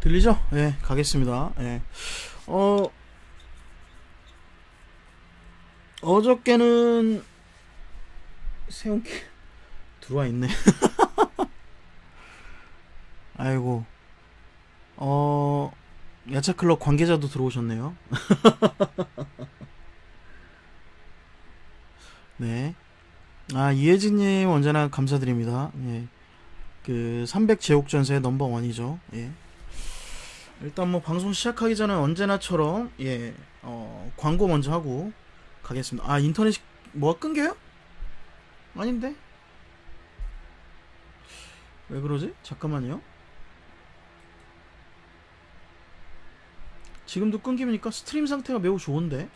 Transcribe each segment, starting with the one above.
들리죠? 예, 가겠습니다. 예. 어저께는 세운기 들어와 있네. 아이고. 야차클럽 관계자도 들어오셨네요. 네. 이혜진님 언제나 감사드립니다. 예. 그 300제옥전세 넘버원이죠. 예. 일단 뭐 방송 시작하기 전에 언제나처럼 광고 먼저 하고 가겠습니다. 인터넷이 뭐가 끊겨요? 아닌데? 왜 그러지? 잠깐만요. 지금도 끊기니까 스트림 상태가 매우 좋은데?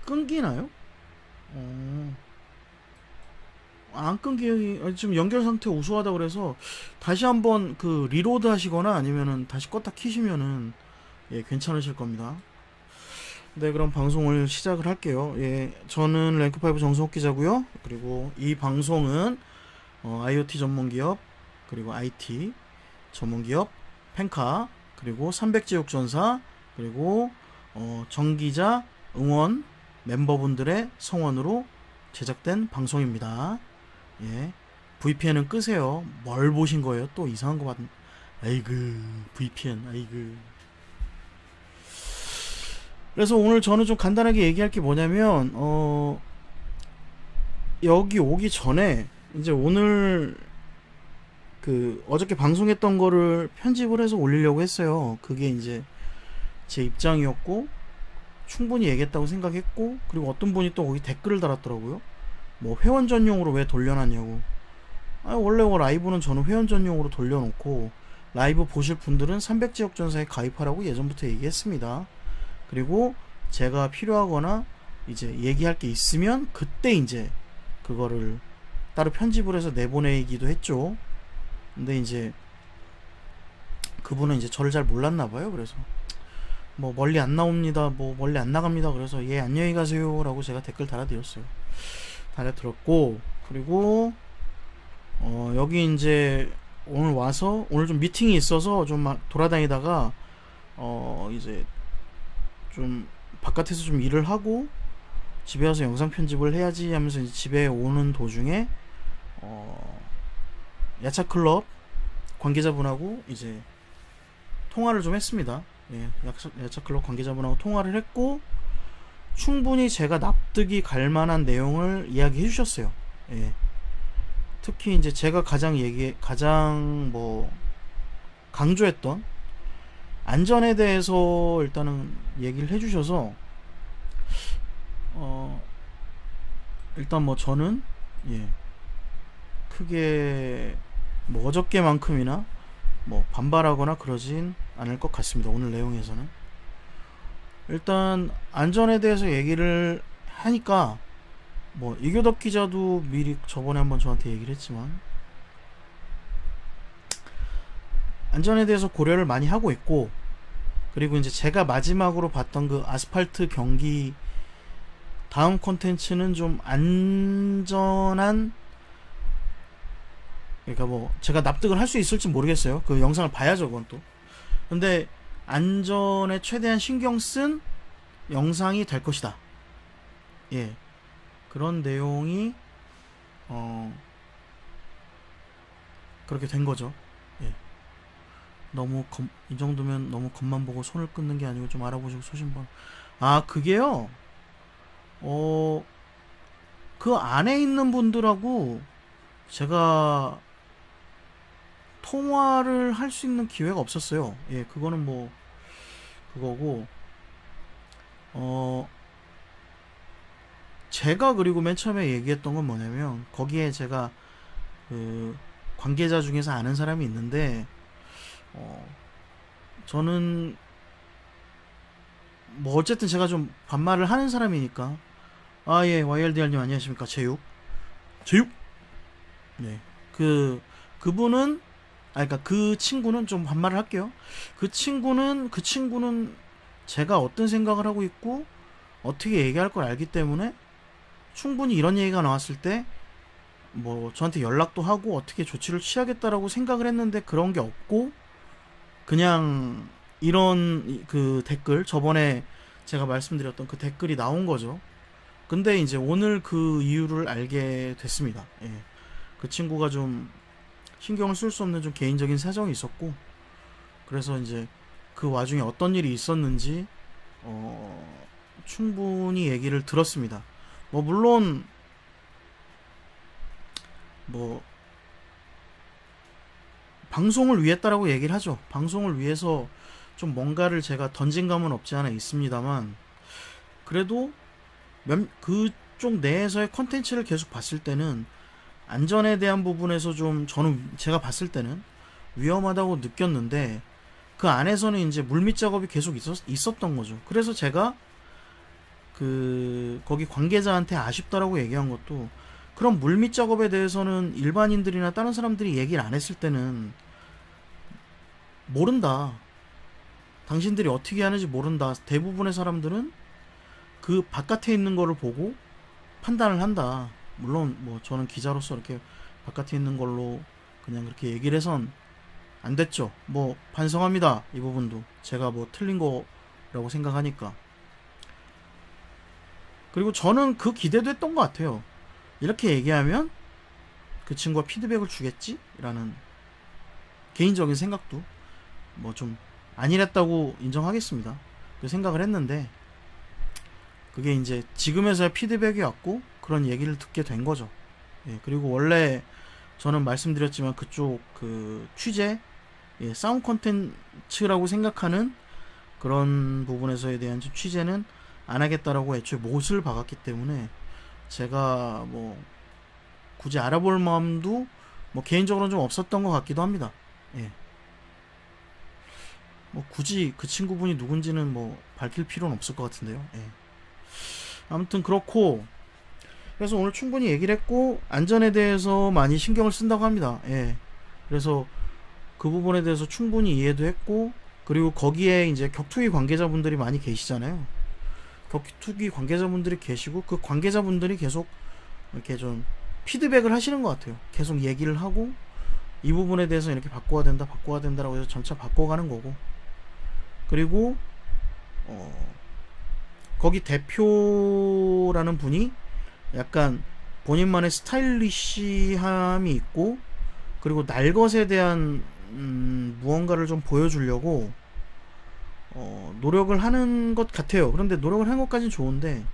끊기나요? 안 끊기, 지금 연결 상태 우수하다 그래서 다시 한번 그 리로드 하시거나 아니면은 다시 껐다 키시면은 괜찮으실 겁니다. 네, 그럼 방송을 시작을 할게요. 저는 랭크5 정성욱 기자고요. 그리고 이 방송은 IoT 전문기업, 그리고 IT 전문기업, 펜카, 그리고 300제육전사, 그리고 정기자 응원 멤버분들의 성원으로 제작된 방송입니다. VPN은 끄세요. 뭘 보신 거예요? 또 이상한 거 받은. 아이고, VPN, 아이고. 그래서 오늘 저는 좀 간단하게 얘기할 게 뭐냐면, 여기 오기 전에, 이제 오늘, 어저께 방송했던 거를 편집을 해서 올리려고 했어요. 그게 이제 제 입장이었고, 충분히 얘기했다고 생각했고, 그리고 어떤 분이 또 거기 댓글을 달았더라고요. 뭐 회원 전용으로 왜 돌려놨냐고. 원래 라이브는 저는 회원 전용으로 돌려놓고 라이브 보실 분들은 300제옥전사에 가입하라고 예전부터 얘기했습니다. 그리고 제가 필요하거나 이제 얘기할 게 있으면 그때 이제 그거를 따로 편집을 해서 내보내기도 했죠. 근데 이제 그분은 이제 저를 잘 몰랐나봐요. 그래서 뭐 멀리 안 나옵니다, 뭐 멀리 안 나갑니다, 그래서 안녕히 가세요 라고 제가 댓글 달아드렸어요. 달아들었고, 그리고 여기 이제 오늘 와서 오늘 좀 미팅이 있어서 좀 막 돌아다니다가 이제 좀 바깥에서 좀 일을 하고 집에 와서 영상 편집을 해야지 하면서 이제 집에 오는 도중에 야차클럽 관계자분하고 이제 통화를 좀 했습니다. 야차클럽 관계자분하고 통화를 했고 충분히 제가 납득이 갈 만한 내용을 이야기해 주셨어요. 특히 이제 제가 가장 뭐 강조했던 안전에 대해서 일단은 얘기를 해 주셔서 일단 뭐 저는 크게 뭐 어저께만큼이나 뭐 반발하거나 그러진 않을 것 같습니다. 오늘 내용에서는 일단 안전에 대해서 얘기를 하니까 뭐 이교덕 기자도 미리 저번에 한번 저한테 얘기를 했지만 안전에 대해서 고려를 많이 하고 있고, 그리고 이제 제가 마지막으로 봤던 그 아스팔트 경기 다음 콘텐츠는 좀 안전한, 그러니까 뭐 제가 납득을 할 수 있을지 모르겠어요. 그 영상을 봐야죠, 그건 또. 근데 안전에 최대한 신경 쓴 영상이 될 것이다. 그런 내용이 그렇게 된 거죠. 너무 이 정도면 너무 겉만 보고 손을 끊는 게 아니고 좀 알아보시고 소신번. 그게요. 그 안에 있는 분들하고 제가 통화를 할 수 있는 기회가 없었어요. 그거는 뭐 그거고, 제가 그리고 맨 처음에 얘기했던 건 뭐냐면, 거기에 제가 그 관계자 중에서 아는 사람이 있는데 저는 뭐 어쨌든 제가 좀 반말을 하는 사람이니까 YLDR님 안녕하십니까. 제육 그분은 그러니까 그 친구는 좀 반말을 할게요. 그 친구는 제가 어떤 생각을 하고 있고 어떻게 얘기할 걸 알기 때문에 충분히 이런 얘기가 나왔을 때 뭐 저한테 연락도 하고 어떻게 조치를 취하겠다라고 생각을 했는데 그런 게 없고 그냥 이런 그 댓글, 저번에 제가 말씀드렸던 그 댓글이 나온 거죠. 근데 이제 오늘 그 이유를 알게 됐습니다. 예. 그 친구가 좀 신경을 쓸 수 없는 좀 개인적인 사정이 있었고, 그래서 이제 그 와중에 어떤 일이 있었는지 충분히 얘기를 들었습니다. 뭐 물론 뭐 방송을 위했다라고 얘기를 하죠. 방송을 위해서 좀 뭔가를 제가 던진 감은 없지 않아 있습니다만, 그래도 그쪽 내에서의 컨텐츠를 계속 봤을 때는 안전에 대한 부분에서 좀 저는 제가 봤을 때는 위험하다고 느꼈는데, 그 안에서는 이제 물밑 작업이 계속 있었던 거죠. 그래서 제가 거기 관계자한테 아쉽다라고 얘기한 것도, 그런 물밑 작업에 대해서는 일반인들이나 다른 사람들이 얘기를 안 했을 때는 모른다. 당신들이 어떻게 하는지 모른다. 대부분의 사람들은 그 바깥에 있는 거를 보고 판단을 한다. 물론 뭐 저는 기자로서 이렇게 바깥에 있는 걸로 그냥 그렇게 얘기를 해선 안 됐죠. 뭐 반성합니다. 이 부분도 제가 뭐 틀린 거라고 생각하니까. 그리고 저는 그 기대도 했던 것 같아요. 이렇게 얘기하면 그 친구가 피드백을 주겠지? 라는 개인적인 생각도 뭐 좀 아니랬다고 인정하겠습니다. 그 생각을 했는데, 그게 이제 지금에서야 피드백이 왔고 그런 얘기를 듣게 된 거죠. 예, 그리고 원래 저는 말씀드렸지만 그쪽 그 취재, 예, 싸움 콘텐츠라고 생각하는 그런 부분에서에 대한 취재는 안 하겠다라고 애초에 못을 박았기 때문에 제가 뭐 굳이 알아볼 마음도 뭐 개인적으로는 좀 없었던 것 같기도 합니다. 예. 뭐 굳이 그 친구분이 누군지는 뭐 밝힐 필요는 없을 것 같은데요. 예. 아무튼 그렇고, 그래서 오늘 충분히 얘기를 했고 안전에 대해서 많이 신경을 쓴다고 합니다. 예. 그래서 그 부분에 대해서 충분히 이해도 했고, 그리고 거기에 이제 격투기 관계자분들이 많이 계시잖아요. 격투기 관계자분들이 계시고 그 관계자분들이 계속 이렇게 좀 피드백을 하시는 것 같아요. 계속 얘기를 하고 이 부분에 대해서 이렇게 바꿔야 된다, 바꿔야 된다라고 해서 점차 바꿔가는 거고, 그리고 거기 대표라는 분이 약간 본인만의 스타일리시함이 있고, 그리고 날것에 대한 무언가를 좀 보여주려고 노력을 하는 것 같아요. 그런데 노력을 하는 것까지는 좋은데,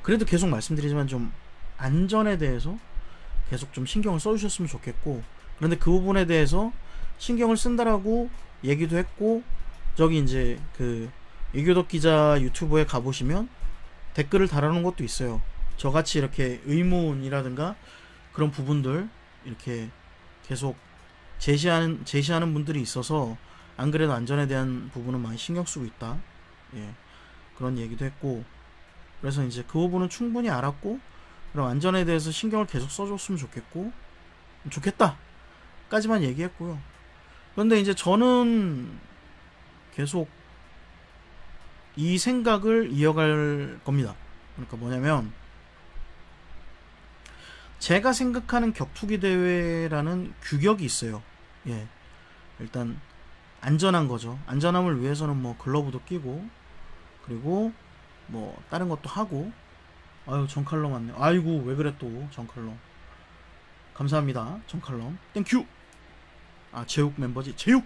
그래도 계속 말씀드리지만 좀 안전에 대해서 계속 좀 신경을 써주셨으면 좋겠고, 그런데 그 부분에 대해서 신경을 쓴다라고 얘기도 했고, 저기 이제 그 이교덕 기자 유튜브에 가보시면 댓글을 달아놓은 것도 있어요. 저같이 이렇게 의문이라든가 그런 부분들 이렇게 계속 제시하는 분들이 있어서 안 그래도 안전에 대한 부분은 많이 신경 쓰고 있다. 예, 그런 얘기도 했고, 그래서 이제 그 부분은 충분히 알았고, 그럼 안전에 대해서 신경을 계속 써줬으면 좋겠다 까지만 얘기했고요. 그런데 이제 저는 계속 이 생각을 이어갈 겁니다. 그러니까 뭐냐면, 제가 생각하는 격투기 대회라는 규격이 있어요. 예, 일단 안전한 거죠. 안전함을 위해서는 뭐 글러브도 끼고, 그리고 뭐 다른 것도 하고. 아유, 정칼럼 왔네. 아이고, 왜 그래 또 정칼럼. 감사합니다, 정칼럼. 땡큐. 아, 제육 멤버지, 제육.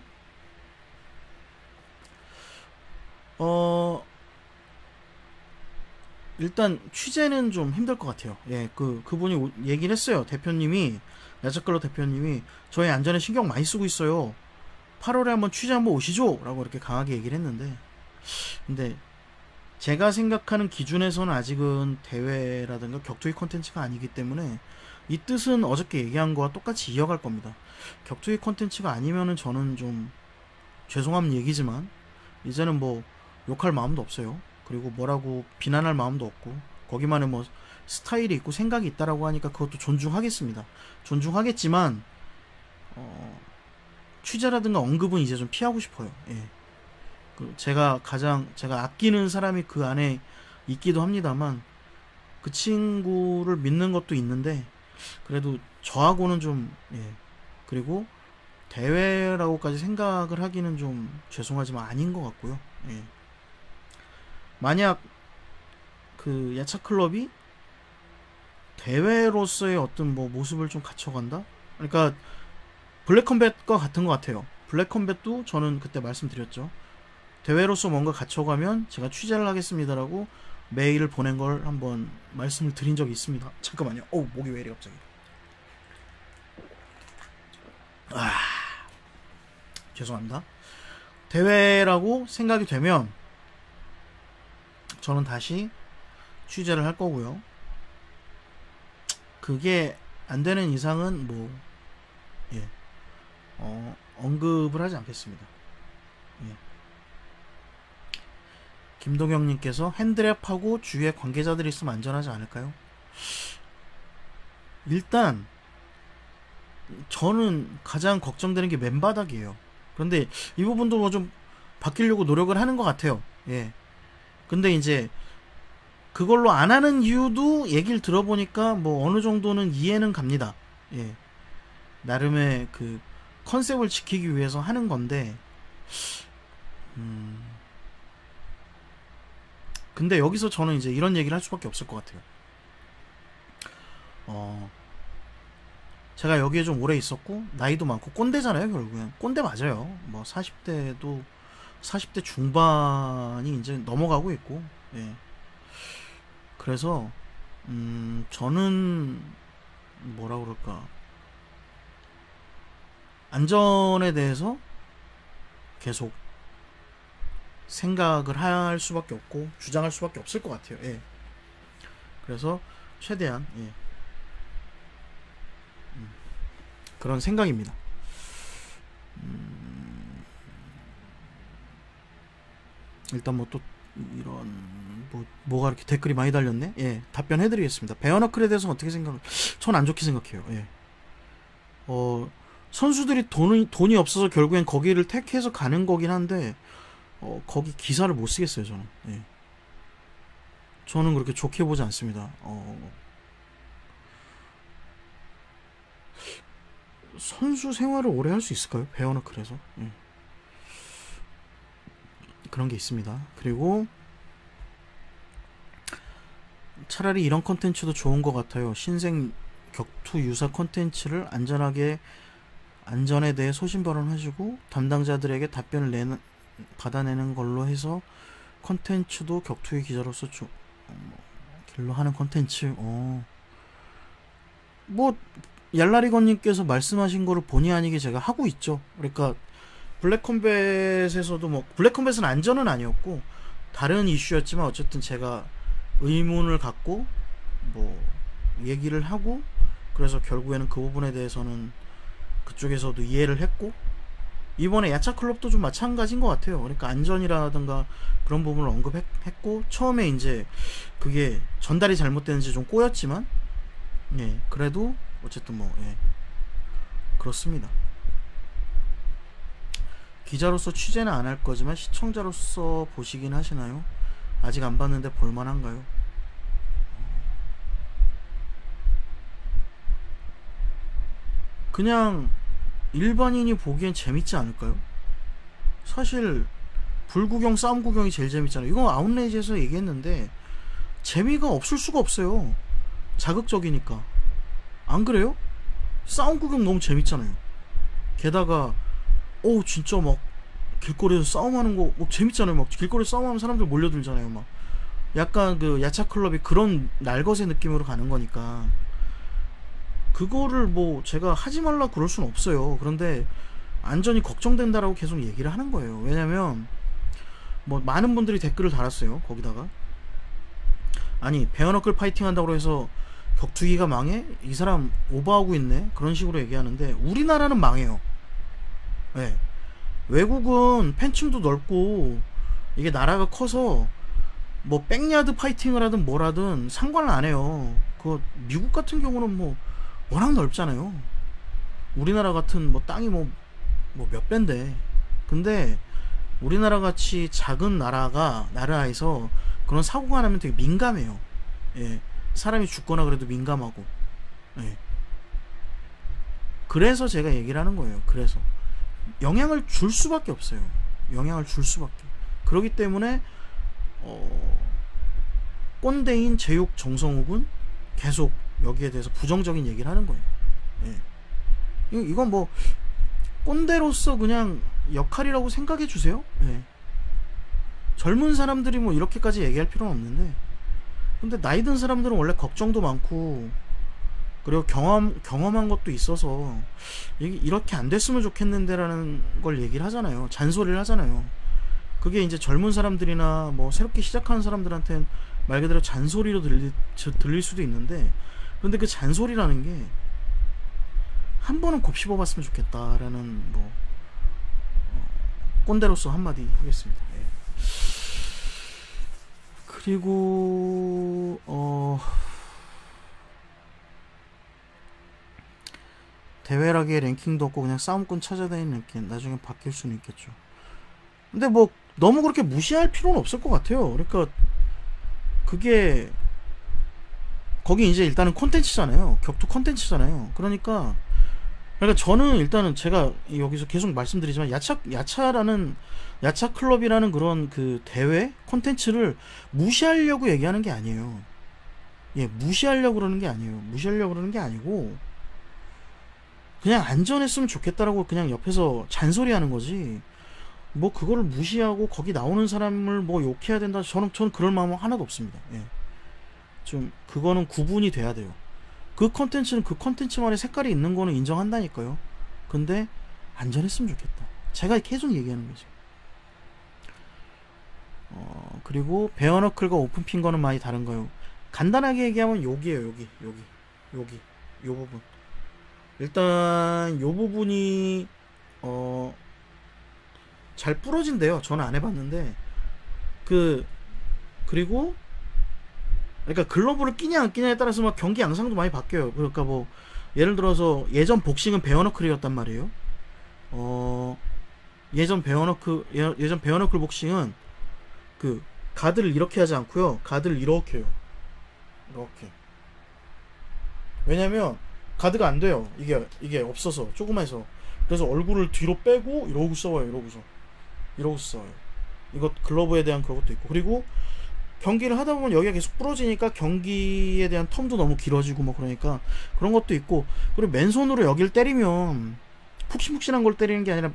일단 취재는 좀 힘들 것 같아요. 예, 그분이 얘기를 했어요. 대표님이, 야적글로 대표님이 저희 안전에 신경 많이 쓰고 있어요. 8월에 한번 취재 한번 오시죠 라고 이렇게 강하게 얘기를 했는데, 근데 제가 생각하는 기준에서는 아직은 대회라든가 격투기 콘텐츠가 아니기 때문에 이 뜻은 어저께 얘기한 거와 똑같이 이어갈 겁니다. 격투기 콘텐츠가 아니면은 저는 좀 죄송한 얘기지만 이제는 뭐 욕할 마음도 없어요. 그리고 뭐라고 비난할 마음도 없고, 거기만의 뭐 스타일이 있고 생각이 있다라고 하니까 그것도 존중하겠습니다. 존중하겠지만 취재라든가 언급은 이제 좀 피하고 싶어요. 예. 제가 아끼는 사람이 그 안에 있기도 합니다만 그 친구를 믿는 것도 있는데 그래도 저하고는 좀 그리고 대회라고까지 생각을 하기는 좀 죄송하지만 아닌 것 같고요. 만약 그 야차 클럽이 대회로서의 어떤 뭐 모습을 좀 갖춰간다? 그러니까 블랙컴뱃과 같은 것 같아요. 블랙컴뱃도 저는 그때 말씀드렸죠. 대회로서 뭔가 갖춰가면 제가 취재를 하겠습니다라고 메일을 보낸 걸 한번 말씀을 드린 적이 있습니다. 잠깐만요. 목이 왜 이래 갑자기. 죄송합니다. 대회라고 생각이 되면 저는 다시 취재를 할 거고요. 그게 안 되는 이상은 뭐 언급을 하지 않겠습니다. 김동영님께서 핸드랩하고 주위에 관계자들이 있으면 안전하지 않을까요? 일단 저는 가장 걱정되는 게 맨바닥이에요. 그런데 이 부분도 뭐 좀 바뀌려고 노력을 하는 것 같아요. 근데 이제 그걸로 안 하는 이유도 얘기를 들어보니까 뭐 어느 정도는 이해는 갑니다. 나름의 그 컨셉을 지키기 위해서 하는 건데 근데 여기서 저는 이제 이런 얘기를 할 수밖에 없을 것 같아요. 제가 여기에 좀 오래 있었고 나이도 많고 꼰대잖아요. 결국엔 꼰대 맞아요. 뭐 40대 중반이 이제 넘어가고 있고 그래서 저는 뭐라 그럴까, 안전에 대해서 계속 생각을 할 수밖에 없고 주장할 수밖에 없을 것 같아요. 그래서 최대한 그런 생각입니다. 일단 뭐 또 이런 뭐가 이렇게 댓글이 많이 달렸네. 답변해드리겠습니다. 베어너클에 대해서 어떻게 생각을? 전 안 좋게 생각해요. 선수들이 돈이 없어서 결국엔 거기를 택해서 가는 거긴 한데 거기 기사를 못 쓰겠어요. 저는 그렇게 좋게 보지 않습니다. 선수 생활을 오래 할 수 있을까요? 베어너클에서? 그런 게 있습니다. 그리고 차라리 이런 컨텐츠도 좋은 것 같아요. 신생 격투 유사 컨텐츠를 안전에 대해 소신발언하시고 담당자들에게 답변을 받아내는 걸로 해서 컨텐츠도 격투의 기자로서 길로 하는 컨텐츠. 뭐 얄라리건님께서 말씀하신 거를 본의 아니게 제가 하고 있죠. 그러니까 블랙컴뱃에서도 뭐 블랙컴뱃은 안전은 아니었고 다른 이슈였지만 어쨌든 제가 의문을 갖고 뭐 얘기를 하고 그래서 결국에는 그 부분에 대해서는 그쪽에서도 이해를 했고 이번에 야차클럽도 좀 마찬가지인 것 같아요. 그러니까 안전이라든가 그런 부분을 언급했고 처음에 이제 그게 전달이 잘못되는지 좀 꼬였지만 그래도 어쨌든 뭐 그렇습니다. 기자로서 취재는 안 할 거지만 시청자로서 보시긴 하시나요? 아직 안 봤는데 볼만한가요? 그냥 일반인이 보기엔 재밌지 않을까요? 사실 불구경 싸움 구경이 제일 재밌잖아요. 이거 아웃레이지에서 얘기했는데 재미가 없을 수가 없어요. 자극적이니까. 안 그래요? 싸움 구경 너무 재밌잖아요. 게다가 진짜 막 길거리에서 싸움하는 거 막 재밌잖아요. 막 길거리에서 싸움하면 사람들 몰려들잖아요. 막 약간 그 야차클럽이 그런 날것의 느낌으로 가는 거니까 그거를 뭐 제가 하지 말라 그럴 순 없어요. 그런데 안전이 걱정된다라고 계속 얘기를 하는 거예요. 왜냐면 뭐 많은 분들이 댓글을 달았어요. 거기다가 아니 베어너클 파이팅 한다고 해서 격투기가 망해? 이 사람 오버하고 있네? 그런 식으로 얘기하는데 우리나라는 망해요. 외국은 팬층도 넓고 이게 나라가 커서 뭐 백야드 파이팅을 하든 뭐라든 상관을 안 해요. 그 미국 같은 경우는 뭐 워낙 넓잖아요. 우리나라 같은 뭐 땅이 뭐 몇 배인데 근데 우리나라 같이 작은 나라에서 그런 사고가 나면 되게 민감해요. 예. 사람이 죽거나 그래도 민감하고. 예. 그래서 제가 얘기를 하는 거예요. 그래서 영향을 줄 수밖에 없어요. 영향을 줄 수밖에. 그렇기 때문에 꼰대인 제육 정성욱은 계속 여기에 대해서 부정적인 얘기를 하는 거예요. 예. 이건 뭐 꼰대로서 그냥 역할이라고 생각해 주세요. 예. 젊은 사람들이 뭐 이렇게까지 얘기할 필요는 없는데, 근데 나이 든 사람들은 원래 걱정도 많고 그리고 경험한 것도 있어서 이렇게 안 됐으면 좋겠는데라는 걸 얘기를 하잖아요. 잔소리를 하잖아요. 그게 이제 젊은 사람들이나 뭐 새롭게 시작하는 사람들한테는 말 그대로 잔소리로 들릴 수도 있는데, 근데 그 잔소리라는 게 한 번은 곱씹어봤으면 좋겠다라는 뭐 꼰대로서 한마디 하겠습니다. 예. 그리고 대회락에 랭킹도 없고 그냥 싸움꾼 찾아다니는 랭킹, 나중에 바뀔 수는 있겠죠. 근데 뭐 너무 그렇게 무시할 필요는 없을 것 같아요. 그러니까 그게 거기 이제 일단은 콘텐츠잖아요. 격투 콘텐츠잖아요. 그러니까 저는 일단은 제가 여기서 계속 말씀드리지만 야차 클럽이라는 그런 그 대회 콘텐츠를 무시하려고 얘기하는 게 아니에요. 예, 무시하려고 그러는 게 아니에요. 무시하려고 그러는 게 아니고 그냥 안전했으면 좋겠다라고 그냥 옆에서 잔소리하는 거지. 뭐 그거를 무시하고 거기 나오는 사람을 뭐 욕해야 된다. 저는 그럴 마음은 하나도 없습니다. 예. 좀 그거는 구분이 돼야 돼요. 그 컨텐츠는 그 컨텐츠만의 색깔이 있는 거는 인정한다니까요. 근데 안전했으면 좋겠다. 제가 계속 얘기하는 거지. 그리고 베어너클과 오픈핑거는 많이 다른가요? 간단하게 얘기하면 여기에요. 여기 요 부분. 일단 요 부분이 잘 부러진대요. 저는 안 해봤는데 그리고 그러니까 글러브를 끼냐 안 끼냐에 따라서 막 경기 양상도 많이 바뀌어요. 그러니까 뭐 예를 들어서 예전 복싱은 베어너클이었단 말이에요. 예전 베어너클 복싱은 그 가드를 이렇게 하지 않고요. 가드를 이렇게 해요. 이렇게. 왜냐면 가드가 안 돼요. 이게 없어서 조그마해서. 그래서 얼굴을 뒤로 빼고 이러고 싸워요. 이러고 싸워요. 이거 글러브에 대한 그것도 있고. 그리고 경기를 하다 보면 여기가 계속 부러지니까 경기에 대한 텀도 너무 길어지고 뭐 그러니까 그런 것도 있고. 그리고 맨손으로 여기를 때리면 푹신푹신한 걸 때리는 게 아니라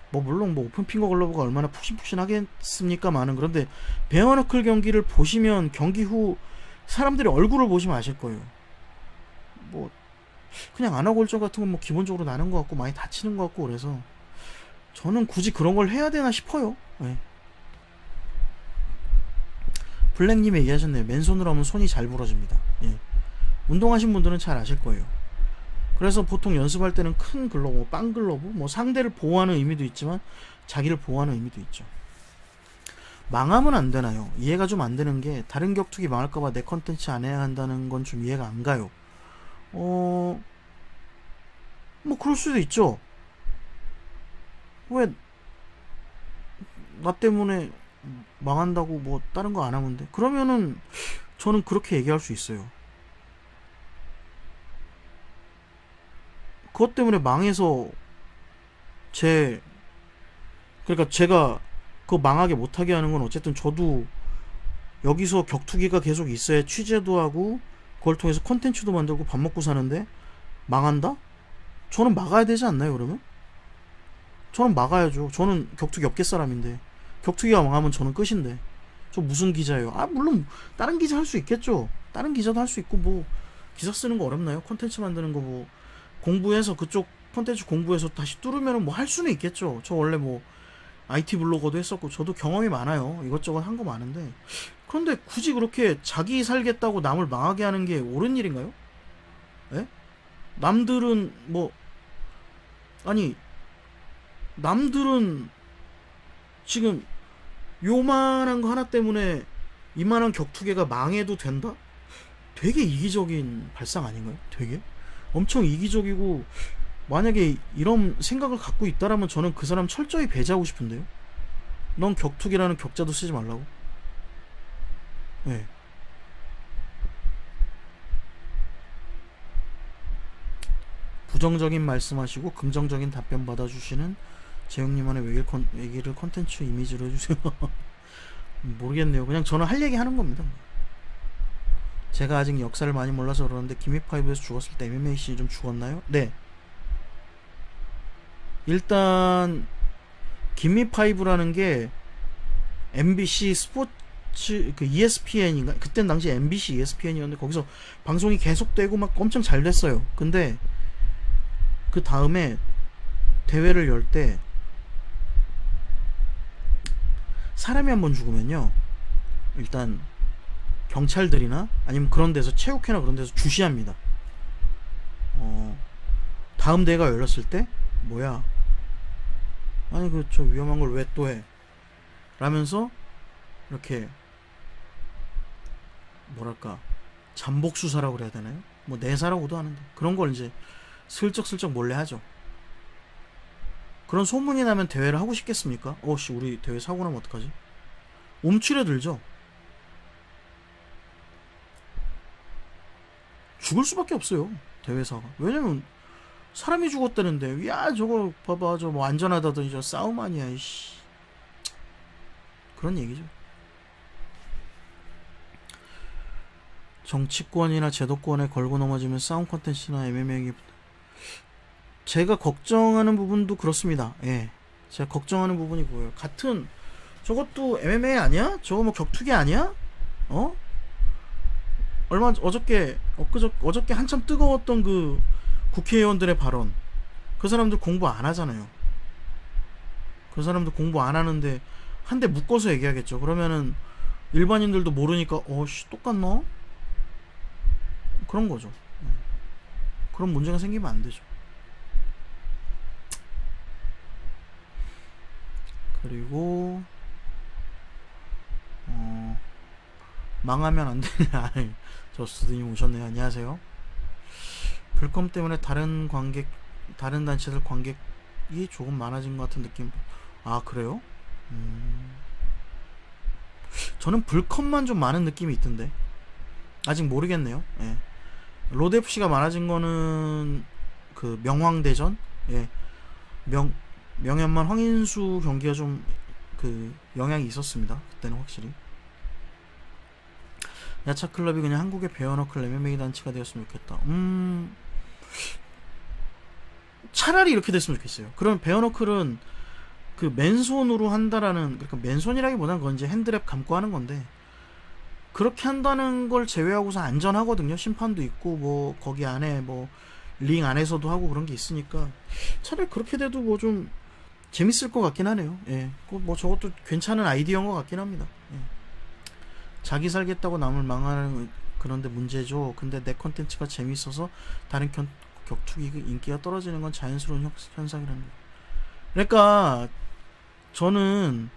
뭐 물론 뭐 오픈핑거 글러브가 얼마나 푹신푹신하겠습니까만은, 그런데 베어너클 경기를 보시면 경기 후 사람들이 얼굴을 보시면 아실 거예요. 뭐 그냥 안아골절 같은 건 뭐 기본적으로 나는 것 같고 많이 다치는 것 같고, 그래서 저는 굳이 그런 걸 해야 되나 싶어요. 네. 블랙님 얘기하셨네요. 맨손으로 하면 손이 잘 부러집니다. 예. 운동하신 분들은 잘 아실 거예요. 그래서 보통 연습할 때는 큰 글러브, 빵 글러브, 뭐 상대를 보호하는 의미도 있지만 자기를 보호하는 의미도 있죠. 망하면 안 되나요? 이해가 좀 안 되는 게, 다른 격투기 망할까봐 내 컨텐츠 안 해야 한다는 건 좀 이해가 안 가요. 뭐 그럴 수도 있죠. 왜 나 때문에 망한다고 뭐 다른 거 안 하면 돼? 그러면은 저는 그렇게 얘기할 수 있어요. 그것 때문에 망해서 그러니까 제가 그거 망하게 못하게 하는 건 어쨌든 저도 여기서 격투기가 계속 있어야 취재도 하고 그걸 통해서 컨텐츠도 만들고 밥 먹고 사는데 망한다? 저는 막아야 되지 않나요? 그러면? 저는 막아야죠. 저는 격투기 업계 사람인데 격투기가 망하면 저는 끝인데 저 무슨 기자예요? 물론 다른 기자 할 수 있겠죠. 다른 기자도 할 수 있고 뭐 기사 쓰는 거 어렵나요? 컨텐츠 만드는 거 뭐 공부해서 그쪽 컨텐츠 공부해서 다시 뚫으면 뭐 할 수는 있겠죠. 저 원래 뭐 IT 블로거도 했었고 저도 경험이 많아요. 이것저것 한 거 많은데, 그런데 굳이 그렇게 자기 살겠다고 남을 망하게 하는 게 옳은 일인가요? 예? 남들은 남들은 지금 요만한 거 하나 때문에 이만한 격투계가 망해도 된다? 되게 이기적인 발상 아닌가요? 되게? 엄청 이기적이고, 만약에 이런 생각을 갖고 있다라면 저는 그 사람 철저히 배제하고 싶은데요? 넌 격투기라는 격자도 쓰지 말라고? 예. 부정적인 말씀하시고 긍정적인 답변 받아주시는 재영님만의 외길 컨텐츠 이미지로 해주세요. 모르겠네요. 그냥 저는 할 얘기 하는 겁니다. 제가 아직 역사를 많이 몰라서 그러는데 기미5에서 죽었을 때 MMA 좀 죽었나요? 네. 일단 기미5라는 게 MBC 스포츠 그 ESPN인가? 그땐 당시 MBC ESPN이었는데 거기서 방송이 계속되고 막 엄청 잘 됐어요. 근데 그 다음에 대회를 열 때 사람이 한 번 죽으면요, 일단 경찰들이나 아니면 그런 데서 체육회나 그런 데서 주시합니다. 다음 대회가 열렸을 때 뭐야, 아니 그 저 위험한 걸 왜 또 해? 라면서 이렇게 뭐랄까 잠복 수사라고 그래야 되나요? 뭐 내사라고도 하는데 그런 걸 이제 슬쩍슬쩍 몰래 하죠. 그런 소문이 나면 대회를 하고 싶겠습니까? 어씨 우리 대회 사고 나면 어떡하지? 움츠려 들죠. 죽을 수밖에 없어요, 대회사가. 왜냐면 사람이 죽었다는데, 야 저거 봐봐 저 뭐 안전하다더니 저 싸움 아니야 이씨, 그런 얘기죠. 정치권이나 제도권에 걸고 넘어지면 싸움 콘텐츠나 MMA, 제가 걱정하는 부분도 그렇습니다. 예, 제가 걱정하는 부분이 뭐예요? 같은 저것도 MMA 아니야? 저거 뭐 격투기 아니야? 어저께 한참 뜨거웠던 그 국회의원들의 발언, 그 사람들 공부 안 하잖아요. 그 사람들 공부 안 하는데 한 대 묶어서 얘기하겠죠. 그러면은 일반인들도 모르니까 씨 똑같나? 그런 거죠. 그런 문제가 생기면 안 되죠. 그리고 망하면 안 되냐. 저스트님 오셨네요. 안녕하세요. 불컴 때문에 다른 단체들 관객이 조금 많아진 것 같은 느낌. 아 그래요? 저는 불컴만 좀 많은 느낌이 있던데 아직 모르겠네요. 예. 로드FC가 많아진 거는 그 명황대전, 예, 명현만 황인수 경기가 좀 그 영향이 있었습니다. 그때는 확실히. 야차클럽이 그냥 한국의 베어너클 MMA 단체가 되었으면 좋겠다. 차라리 이렇게 됐으면 좋겠어요. 그럼 베어너클은 그 맨손으로 한다라는, 그러니까 맨손이라기보다는 그건 이제 핸드랩 감고 하는 건데, 그렇게 한다는 걸 제외하고서 안전하거든요. 심판도 있고 뭐 거기 안에 뭐 링 안에서도 하고 그런 게 있으니까 차라리 그렇게 돼도 뭐 좀 재밌을 것 같긴 하네요. 예, 뭐 저것도 괜찮은 아이디어인 것 같긴 합니다. 예. 자기 살겠다고 남을 망하는, 그런데 문제죠. 근데 내 컨텐츠가 재밌어서 다른 격투기 인기가 떨어지는 건 자연스러운 현상이라는 거예요. 그러니까 저는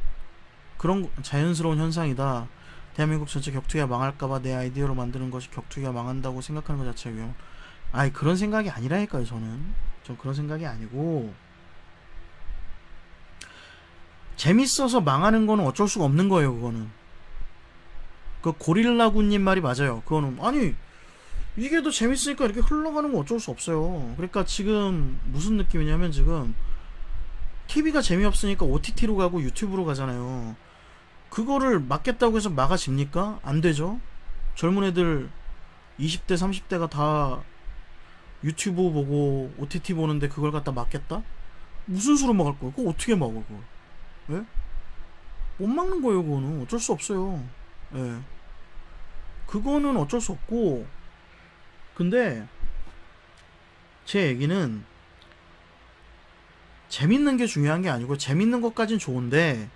그런 자연스러운 현상이다. 대한민국 전체 격투기가 망할까봐 내 아이디어로 만드는 것이 격투기가 망한다고 생각하는 것 자체가 위험. 아이 그런 생각이 아니라니까요. 전 그런 생각이 아니고, 재밌어서 망하는 거는 어쩔 수가 없는 거예요. 그거는 그 고릴라군님 말이 맞아요. 그거는 아니 이게 더 재밌으니까 이렇게 흘러가는 건 어쩔 수 없어요. 그러니까 지금 무슨 느낌이냐면, 지금 TV가 재미없으니까 OTT로 가고 유튜브로 가잖아요. 그거를 막겠다고 해서 막아집니까? 안 되죠. 젊은 애들 20대 30대가 다 유튜브 보고 OTT 보는데 그걸 갖다 막겠다? 무슨 수로 막을 거야? 그거 어떻게 막어 그걸? 예? 못 막는 거예요. 그거는 어쩔 수 없어요. 예. 그거는 어쩔 수 없고, 근데 제 얘기는 재밌는 게 중요한 게 아니고, 재밌는 것까진 좋은데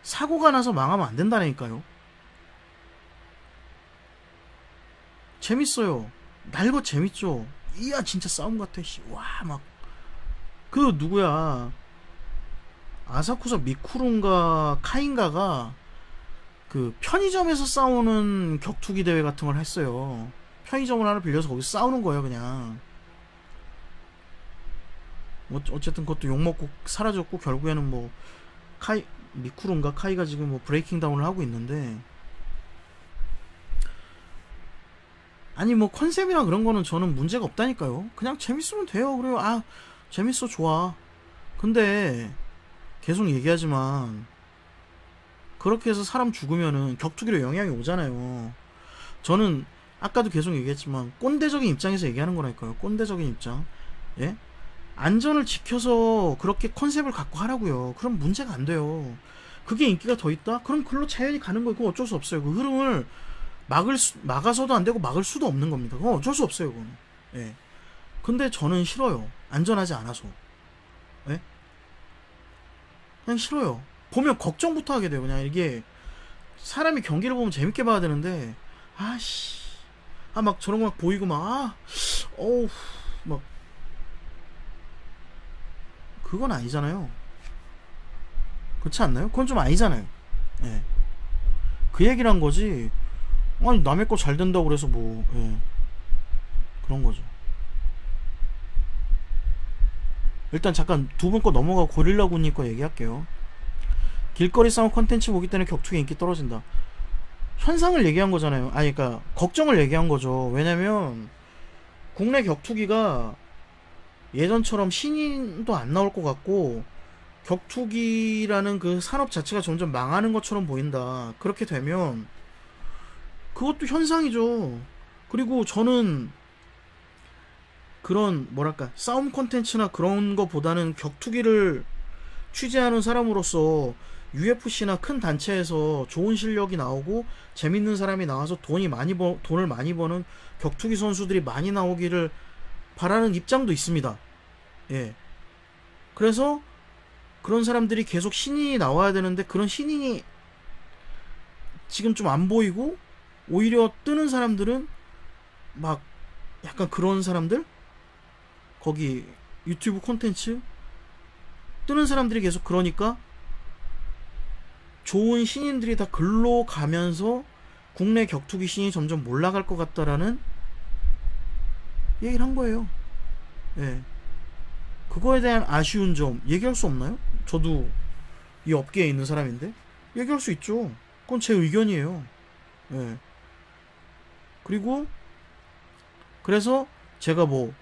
사고가 나서 망하면 안 된다니까요. 재밌어요. 날것 재밌죠. 이야 진짜 싸움 같아. 와 막 그 누구야, 아사쿠사 미쿠룬가 카인가가 그 편의점에서 싸우는 격투기 대회 같은 걸 했어요. 편의점을 하나 빌려서 거기서 싸우는 거예요. 그냥 어쨌든 그것도 욕먹고 사라졌고, 결국에는 뭐 미쿠른가 카이가 지금 뭐 브레이킹 다운을 하고 있는데, 아니 뭐 컨셉이나 그런 거는 저는 문제가 없다니까요. 그냥 재밌으면 돼요. 그래요. 아 재밌어, 좋아. 근데 계속 얘기하지만 그렇게 해서 사람 죽으면은 격투기로 영향이 오잖아요. 저는 아까도 계속 얘기했지만 꼰대적인 입장에서 얘기하는 거라니까요. 꼰대적인 입장. 예? 안전을 지켜서 그렇게 컨셉을 갖고 하라고요. 그럼 문제가 안 돼요. 그게 인기가 더 있다? 그럼 글로 자연히 가는 거고, 그건 어쩔 수 없어요. 그 흐름을 막아서도 안 되고 막을 수도 없는 겁니다. 그건 어쩔 수 없어요. 그건. 예. 근데 저는 싫어요. 안전하지 않아서. 예? 그냥 싫어요. 보면 걱정부터 하게 돼요. 그냥 이게 사람이 경기를 보면 재밌게 봐야 되는데, 아씨, 막 저런 거 막 보이고 어우, 막 그건 아니잖아요. 그렇지 않나요? 그건 좀 아니잖아요. 예. 그 얘기를 한 거지. 아니 남의 거 잘 된다고 그래서 뭐, 예. 그런 거죠. 일단 잠깐 두 분 거 넘어가고 고릴라군님 거 얘기할게요. 길거리 싸움 컨텐츠 보기 때문에 격투기 인기 떨어진다. 현상을 얘기한 거잖아요. 아니 그러니까 걱정을 얘기한 거죠. 왜냐면 국내 격투기가 예전처럼 신인도 안 나올 것 같고, 격투기라는 그 산업 자체가 점점 망하는 것처럼 보인다. 그렇게 되면 그것도 현상이죠. 그리고 저는 그런 뭐랄까 싸움 콘텐츠나 그런 거보다는 격투기를 취재하는 사람으로서 UFC나 큰 단체에서 좋은 실력이 나오고 재밌는 사람이 나와서 돈을 많이 버는 격투기 선수들이 많이 나오기를 바라는 입장도 있습니다. 예. 그래서 그런 사람들이 계속 신인이 나와야 되는데, 그런 신인이 지금 좀 안 보이고 오히려 뜨는 사람들은 막 약간 그런 사람들, 거기 유튜브 콘텐츠 뜨는 사람들이 계속 그러니까 좋은 신인들이 다 글로 가면서 국내 격투기 신이 점점 몰라갈 것 같다라는 얘기를 한 거예요. 예. 그거에 대한 아쉬운 점 얘기할 수 없나요? 저도 이 업계에 있는 사람인데 얘기할 수 있죠. 그건 제 의견이에요. 예. 그리고 그래서 제가 뭐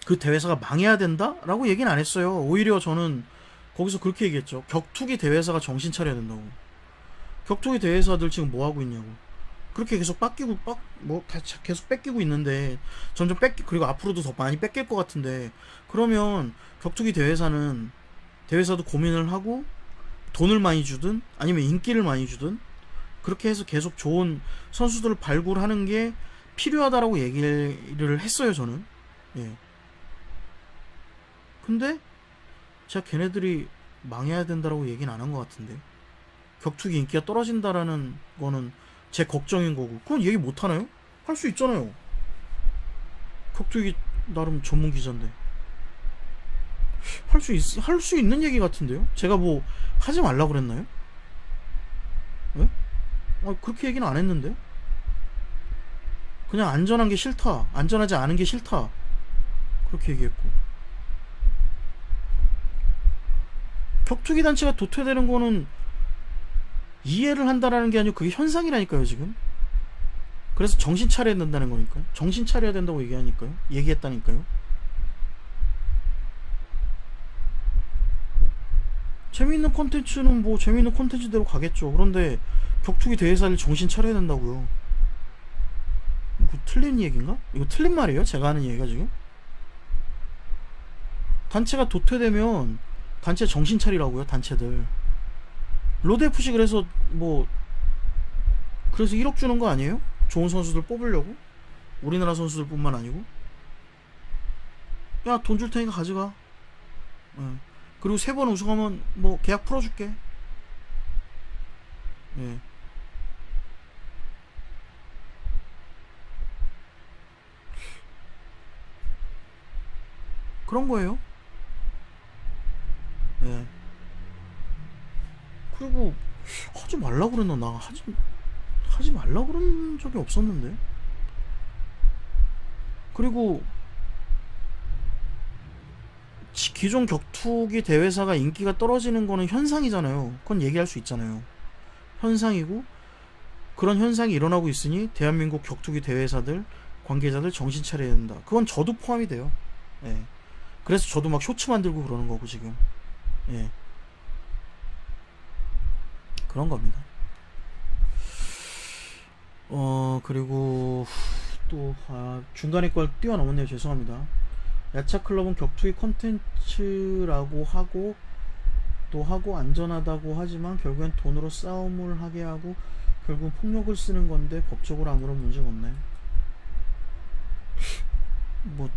그 대회사가 망해야 된다? 라고 얘기는 안 했어요. 오히려 저는 거기서 그렇게 얘기했죠. 격투기 대회사가 정신 차려야 된다고. 격투기 대회사들 지금 뭐 하고 있냐고. 그렇게 계속 계속 뺏기고 있는데, 점점 그리고 앞으로도 더 많이 뺏길 것 같은데, 그러면 격투기 대회사도 고민을 하고 돈을 많이 주든 아니면 인기를 많이 주든 그렇게 해서 계속 좋은 선수들을 발굴하는 게 필요하다라고 얘기를 했어요, 저는. 예. 근데 제가 걔네들이 망해야 된다라고 얘기는 안 한 것 같은데, 격투기 인기가 떨어진다라는 거는 제 걱정인 거고, 그건 얘기 못 하나요? 할 수 있잖아요. 격투기 나름 전문 기자인데 할 수 있는 얘기 같은데요? 제가 뭐 하지 말라고 그랬나요? 예? 그렇게 얘기는 안 했는데, 그냥 안전한 게 싫다, 안전하지 않은 게 싫다, 그렇게 얘기했고. 격투기 단체가 도태되는 거는 이해를 한다라는 게 아니고 그게 현상이라니까요, 지금. 그래서 정신 차려야 된다는 거니까요. 정신 차려야 된다고 얘기했다니까요. 재미있는 콘텐츠는 뭐 재미있는 콘텐츠대로 가겠죠. 그런데 격투기 대회사를 정신 차려야 된다고요. 이거 틀린 얘기인가? 이거 틀린 말이에요, 제가 하는 얘기가 지금? 단체가 도태되면 단체 정신 차리라고요, 단체들. 로드FC 그래서 1억 주는 거 아니에요? 좋은 선수들 뽑으려고? 우리나라 선수들 뿐만 아니고. 야, 돈 줄 테니까 가져가. 예. 그리고 3번 우승하면 뭐 계약 풀어줄게. 예. 그런 거예요. 예. 그리고 하지 말라고 그랬나? 나 하지 말라고 그런 적이 없었는데. 기존 격투기 대회사가 인기가 떨어지는 거는 현상이잖아요. 그건 얘기할 수 있잖아요. 현상이고, 그런 현상이 일어나고 있으니 대한민국 격투기 대회사들 관계자들 정신 차려야 된다. 그건 저도 포함이 돼요. 예. 그래서 저도 막 쇼츠 만들고 그러는 거고 지금. 예. 그런 겁니다. 그리고 또 중간에 걸 뛰어넘었네요. 죄송합니다. 야차클럽은 격투기 콘텐츠라고 하고 또 하고 안전하다고 하지만 결국엔 돈으로 싸움을 하게 하고 결국은 폭력을 쓰는 건데 법적으로 아무런 문제가 없나요? 뭐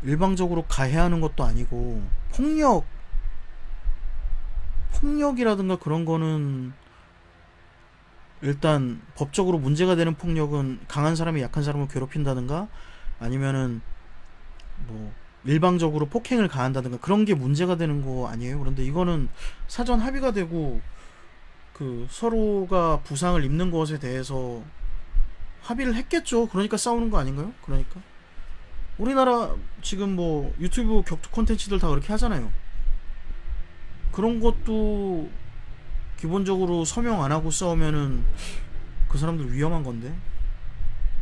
일방적으로 가해하는 것도 아니고 폭력이라든가 그런 거는 일단 법적으로 문제가 되는 폭력은 강한 사람이 약한 사람을 괴롭힌다든가 아니면은 뭐 일방적으로 폭행을 가한다든가 그런 게 문제가 되는 거 아니에요? 그런데 이거는 사전 합의가 되고 그 서로가 부상을 입는 것에 대해서 합의를 했겠죠. 그러니까 싸우는 거 아닌가요? 그러니까 우리나라 지금 뭐 유튜브 격투 콘텐츠들 다 그렇게 하잖아요. 그런 것도 기본적으로 서명 안 하고 싸우면은 그 사람들 위험한 건데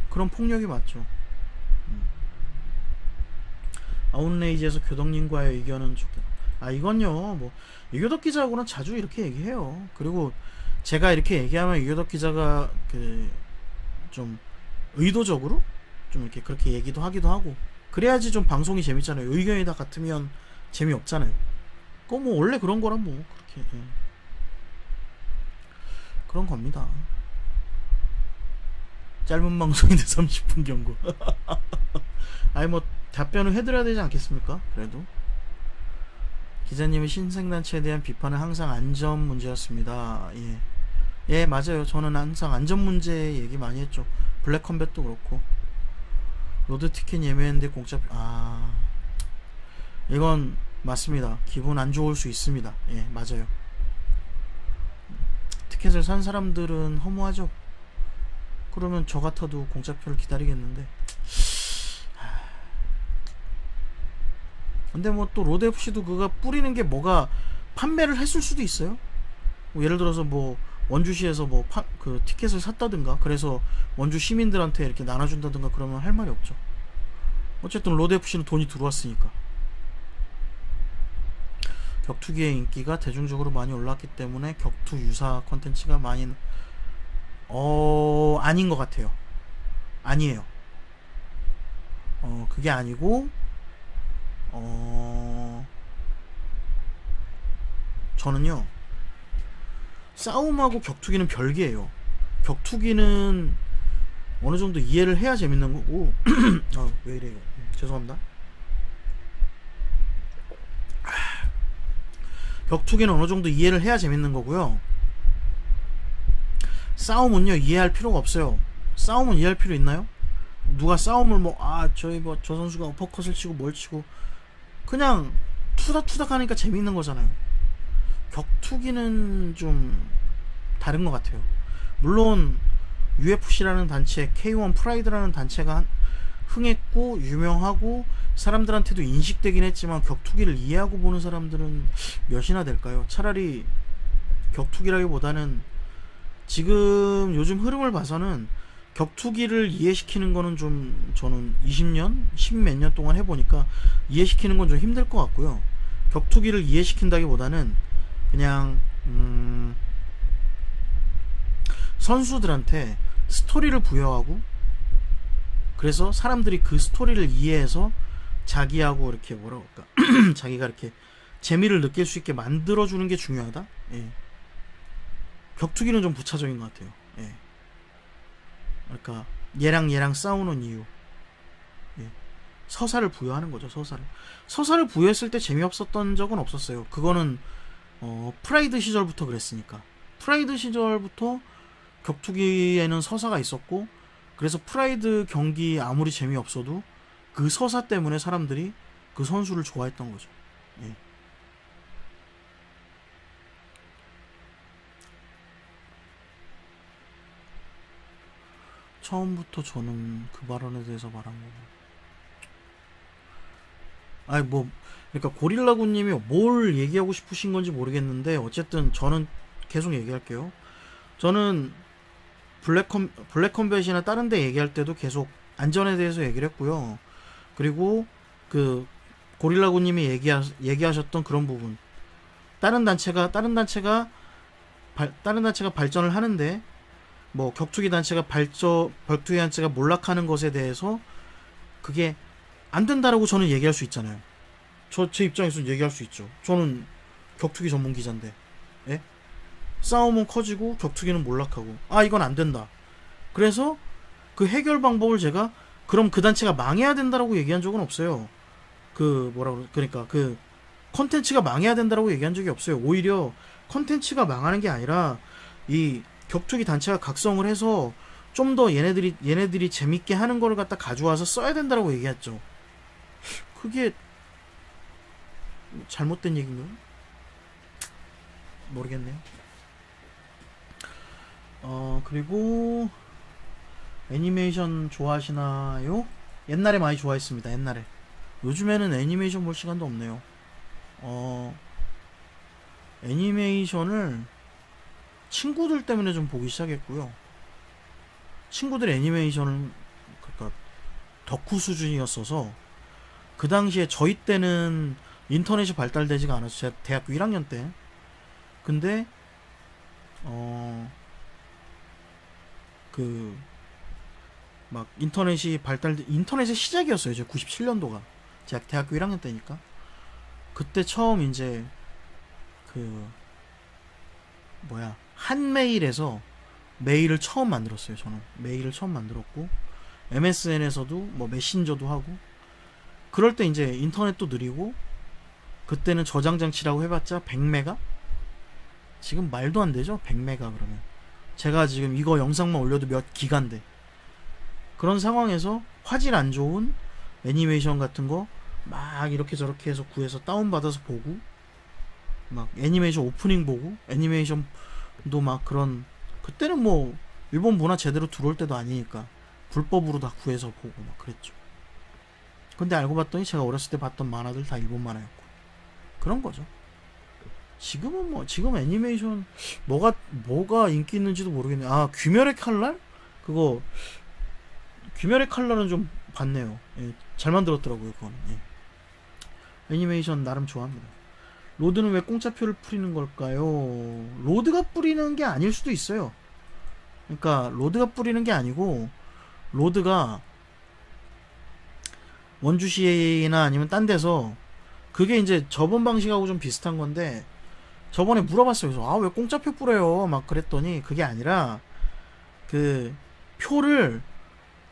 그런 폭력이 맞죠. 아웃레이지에서 교덕님과의 의견은 좋겠다. 이건요 뭐 이교덕 기자하고는 자주 이렇게 얘기해요. 그리고 제가 이렇게 얘기하면 이교덕 기자가 그 좀 의도적으로 좀 이렇게 그렇게 얘기도 하기도 하고 그래야지 좀 방송이 재밌잖아요. 의견이 다 같으면 재미없잖아요. 그거 뭐 원래 그런 거란 뭐 그렇게 그런 겁니다. 짧은 방송인데 30분 경고. 아니 뭐 답변을 해드려야 되지 않겠습니까? 그래도 기자님의 신생단체에 대한 비판은 항상 안전 문제였습니다. 예 맞아요. 저는 항상 안전 문제 얘기 많이 했죠. 블랙컴뱃도 그렇고 로드 티켓 예매했는데 공짜 이건 맞습니다. 기분 안 좋을 수 있습니다. 예 맞아요. 티켓을 산 사람들은 허무하죠. 그러면 저 같아도 공짜표를 기다리겠는데 근데 뭐 또 로드FC도 그가 뿌리는 게 뭐가 판매를 했을 수도 있어요. 뭐 예를 들어서 뭐 원주시에서 뭐 그 티켓을 샀다든가 그래서 원주 시민들한테 이렇게 나눠준다든가 그러면 할 말이 없죠. 어쨌든 로드FC는 돈이 들어왔으니까. 격투기의 인기가 대중적으로 많이 올랐기 때문에 격투 유사 컨텐츠가 많이 아닌 것 같아요. 아니에요. 그게 아니고 저는요 싸움하고 격투기는 별개예요. 격투기는 어느 정도 이해를 해야 재밌는 거고 왜 이래요? 죄송합니다. 격투기는 어느 정도 이해를 해야 재밌는 거고요. 싸움은요 이해할 필요가 없어요. 싸움은 이해할 필요 있나요? 누가 싸움을 저 선수가 어퍼컷을 치고 뭘 치고 그냥 투닥투닥 하니까 재밌는 거잖아요. 격투기는 좀 다른 것 같아요. 물론 UFC라는 단체, K1 프라이드라는 단체가 흥했고 유명하고 사람들한테도 인식되긴 했지만 격투기를 이해하고 보는 사람들은 몇이나 될까요? 차라리 격투기라기보다는 지금 요즘 흐름을 봐서는 격투기를 이해시키는 거는 좀 저는 20년, 10몇 년 동안 해보니까 이해시키는 건 좀 힘들 것 같고요. 격투기를 이해시킨다기보다는 그냥 선수들한테 스토리를 부여하고 그래서 사람들이 그 스토리를 이해해서 자기하고 이렇게 뭐라고 할까 자기가 이렇게 재미를 느낄 수 있게 만들어주는 게 중요하다. 격투기는 좀 부차적인 것 같아요. 그러니까 얘랑 싸우는 이유 서사를 부여하는 거죠. 서사를 부여했을 때 재미없었던 적은 없었어요. 그거는 프라이드 시절부터 그랬으니까. 프라이드 시절부터 격투기에는 서사가 있었고 그래서 프라이드 경기 아무리 재미없어도 그 서사 때문에 사람들이 그 선수를 좋아했던 거죠. 처음부터 저는 그 발언에 대해서 말한 거고 아니 뭐 그러니까 고릴라군님이 뭘 얘기하고 싶으신 건지 모르겠는데 어쨌든 저는 계속 얘기할게요. 저는 블랙컴뱃이나 다른 데 얘기할 때도 계속 안전에 대해서 얘기를 했고요. 그리고 그 고릴라군님이 얘기하셨던 그런 부분, 다른 단체가 발전을 하는데 뭐 격투기 단체가 격투기 단체가 몰락하는 것에 대해서 그게 안 된다라고 저는 얘기할 수 있잖아요. 제 입장에서 얘기할 수 있죠. 저는 격투기 전문 기자인데, 예? 싸움은 커지고 격투기는 몰락하고, 아 이건 안 된다. 그래서 그 해결 방법을 제가 그럼 그 단체가 망해야 된다라고 얘기한 적은 없어요. 그러니까 그 컨텐츠가 망해야 된다라고 얘기한 적이 없어요. 오히려 컨텐츠가 망하는 게 아니라 이 격투기 단체가 각성을 해서 좀 더 얘네들이 재밌게 하는 거를 갖다 가져와서 써야 된다라고 얘기했죠. 그게 잘못된 얘기인가요? 모르겠네요. 그리고 애니메이션 좋아하시나요? 옛날에 많이 좋아했습니다. 옛날에. 요즘에는 애니메이션 볼 시간도 없네요. 애니메이션을 친구들 때문에 좀 보기 시작했고요. 친구들 애니메이션은 그러니까 덕후 수준이었어서 그 당시에 저희 때는 인터넷이 발달되지가 않았어요. 제가 대학교 1학년 때. 근데 막 인터넷의 시작이었어요. 제 97년도가 제가 대학교 1학년 때니까. 그때 처음 이제 한메일에서 메일을 처음 만들었어요. 저는 메일을 처음 만들었고, MSN에서도 뭐 메신저도 하고, 그럴 때 이제 인터넷도 느리고, 그때는 저장 장치라고 해봤자 100메가? 지금 말도 안 되죠? 100메가 그러면. 제가 지금 이거 영상만 올려도 몇 기가인데. 그런 상황에서 화질 안 좋은 애니메이션 같은 거 막 이렇게 저렇게 해서 구해서 다운받아서 보고, 막 애니메이션 오프닝 보고, 애니메이션도 막 그런, 그때는 뭐 일본 문화 제대로 들어올 때도 아니니까 불법으로 다 구해서 보고 막 그랬죠. 근데 알고 봤더니 제가 어렸을 때 봤던 만화들 다 일본 만화였고 그런 거죠. 지금은 지금 애니메이션 뭐가 인기 있는지도 모르겠네. 귀멸의 칼날? 귀멸의 칼날은 좀 봤네요. 예, 잘 만들었더라고요. 그거는. 예. 애니메이션 나름 좋아합니다. 로드는 왜 공짜표를 뿌리는 걸까요? 로드가 뿌리는 게 아닐 수도 있어요. 그러니까 로드가 뿌리는 게 아니고, 로드가 원주시나 아니면 딴 데서, 그게 이제 저번 방식하고 좀 비슷한 건데, 저번에 물어봤어요. 그래서 왜 공짜표 뿌려요? 막 그랬더니 그게 아니라 그 표를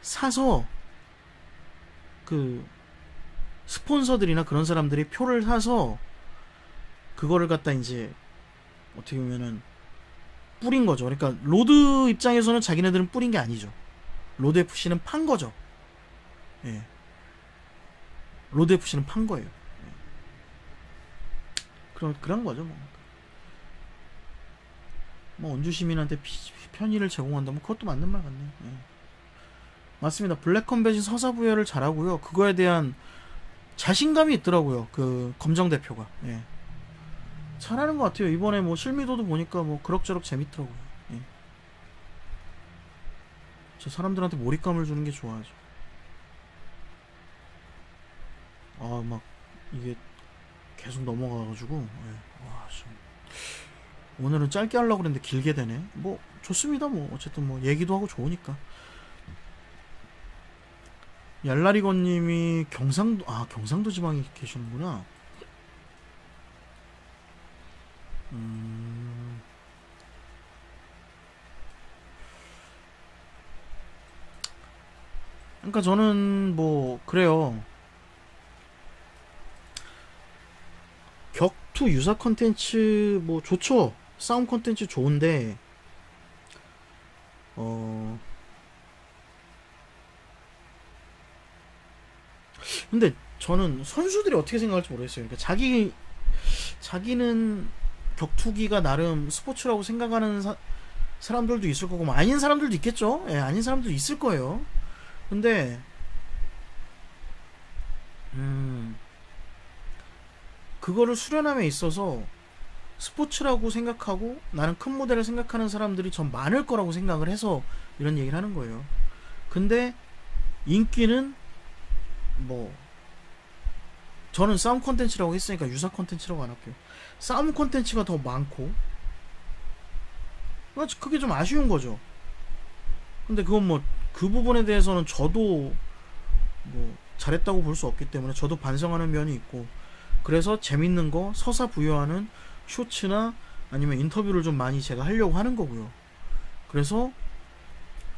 사서 그 스폰서들이나 그런 사람들이 표를 사서 그거를 갖다 이제 어떻게 보면은 뿌린 거죠. 그러니까 로드 입장에서는 자기네들은 뿌린 게 아니죠. 로드 FC는 판 거죠. 예. 로드 FC는 판 거예요. 예. 그런 거죠. 뭐 원주 시민한테 편의를 제공한다면 그것도 맞는 말 같네요. 예. 맞습니다. 블랙컴뱃이 서사부여를 잘하고요. 그거에 대한 자신감이 있더라고요. 그 검정 대표가. 예. 잘하는 것 같아요. 이번에 뭐 실미도도 보니까 뭐 그럭저럭 재밌더라고요. 예. 저 사람들한테 몰입감을 주는 게 좋아하죠. 막 이게 계속 넘어가가지고, 예. 오늘은 짧게 하려고 그랬는데 길게 되네. 뭐 좋습니다. 뭐 어쨌든 뭐 얘기도 하고 좋으니까. 얄라리건님이 경상도 지방에 계시는구나. 그러니까 저는 뭐 그래요. 격투 유사 컨텐츠 뭐 좋죠. 싸움 컨텐츠 좋은데 근데 저는 선수들이 어떻게 생각할지 모르겠어요. 그러니까 자기는 격투기가 나름 스포츠라고 생각하는 사람들도 있을 거고, 뭐 아닌 사람들도 있겠죠. 예, 아닌 사람들도 있을 거예요. 근데 그거를 수련함에 있어서 스포츠라고 생각하고 나는 큰 무대를 생각하는 사람들이 전 많을 거라고 생각을 해서 이런 얘기를 하는 거예요. 근데 인기는 뭐 저는 싸움 콘텐츠라고 했으니까 유사 콘텐츠라고 안 할게요. 싸움 콘텐츠가 더 많고 그게 좀 아쉬운 거죠. 근데 그건 뭐 그 부분에 대해서는 저도 뭐 잘했다고 볼 수 없기 때문에 저도 반성하는 면이 있고, 그래서 재밌는 거 서사 부여하는 쇼츠나 아니면 인터뷰를 좀 많이 제가 하려고 하는 거고요. 그래서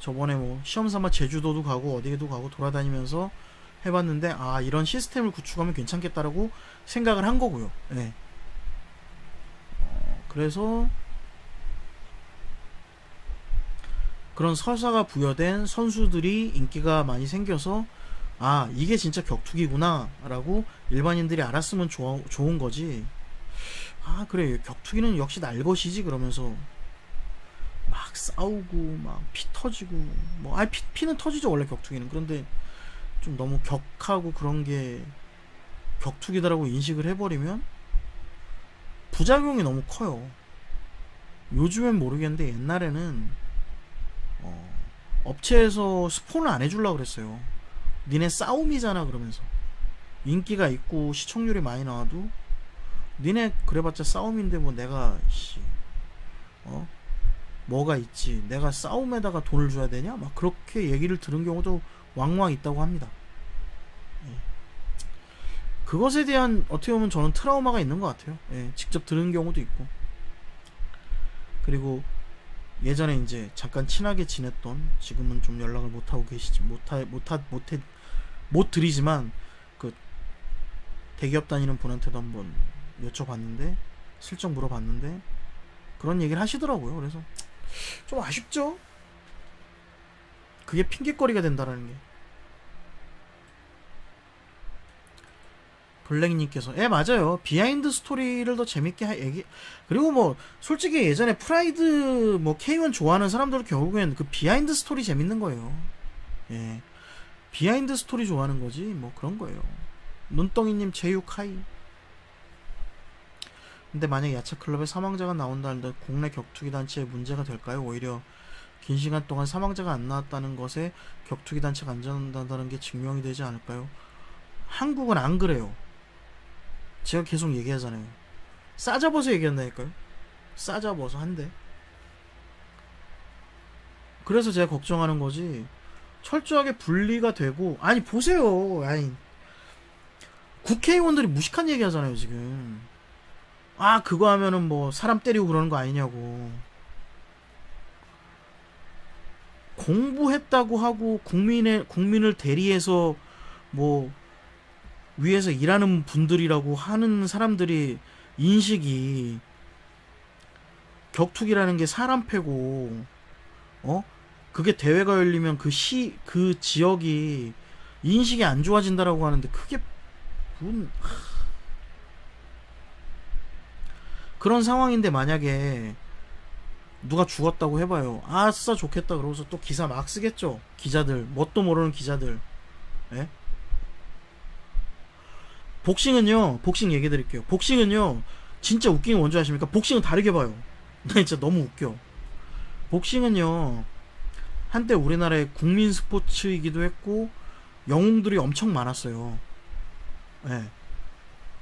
저번에 뭐 시험삼아 제주도도 가고 어디에도 가고 돌아다니면서 해봤는데 아 이런 시스템을 구축하면 괜찮겠다라고 생각을 한 거고요. 네. 그래서 그런 서사가 부여된 선수들이 인기가 많이 생겨서 아 이게 진짜 격투기구나 라고 일반인들이 알았으면 좋은 거지. 아 그래 격투기는 역시 날 것이지 그러면서 막 싸우고 막 피 터지고 뭐 피는 터지죠 원래 격투기는. 그런데 좀 너무 격하고 그런 게 격투기다라고 인식을 해버리면 부작용이 너무 커요. 요즘엔 모르겠는데 옛날에는 업체에서 스폰을 안 해주려고 그랬어요. 니네 싸움이잖아 그러면서. 인기가 있고 시청률이 많이 나와도 니네 그래봤자 싸움인데 뭐 내가 뭐가 있지 내가 싸움에다가 돈을 줘야 되냐 막 그렇게 얘기를 들은 경우도 왕왕 있다고 합니다. 예. 그것에 대한 어떻게 보면 저는 트라우마가 있는 것 같아요. 예. 직접 들은 경우도 있고. 그리고 예전에 이제 잠깐 친하게 지냈던, 지금은 좀 연락을 못하고 계시지 못 드리지만 그 대기업 다니는 분한테도 한번 여쭤봤는데 슬쩍 물어봤는데 그런 얘기를 하시더라고요. 그래서 좀 아쉽죠. 그게 핑계거리가 된다라는 게. 블랙님께서 맞아요. 비하인드 스토리를 더 재밌게 얘기. 그리고 뭐 솔직히 예전에 프라이드 뭐 K1 좋아하는 사람들은 결국엔 그 비하인드 스토리 재밌는 거예요. 예, 비하인드 스토리 좋아하는 거지 뭐 그런 거예요. 눈덩이님 제육 하이. 근데 만약 야차클럽에 사망자가 나온다는데 국내 격투기 단체에 문제가 될까요? 오히려 긴 시간 동안 사망자가 안 나왔다는 것에 격투기 단체가 안전하다는 게 증명이 되지 않을까요? 한국은 안 그래요. 제가 계속 얘기하잖아요. 싸잡아서 얘기한다니까요. 싸잡아서 한대. 그래서 제가 걱정하는 거지. 철저하게 분리가 되고. 아니 보세요. 아니 국회의원들이 무식한 얘기 하잖아요 지금. 아 그거 하면은 뭐 사람 때리고 그러는 거 아니냐고. 공부했다고 하고 국민을 대리해서 뭐 위에서 일하는 분들이라고 하는 사람들이 인식이 격투기라는 게 사람 패고 그게 대회가 열리면 그 지역이 인식이 안 좋아진다라고 하는데 그게 그런 상황인데 만약에 누가 죽었다고 해봐요. 아싸 좋겠다 그러고서 또 기사 막 쓰겠죠. 기자들 뭣도 모르는 기자들. 예? 복싱은요, 복싱 얘기 드릴게요. 복싱은요, 진짜 웃긴 건 뭔지 아십니까? 복싱은 다르게 봐요. 나 진짜 너무 웃겨. 복싱은요, 한때 우리나라의 국민 스포츠이기도 했고, 영웅들이 엄청 많았어요. 예.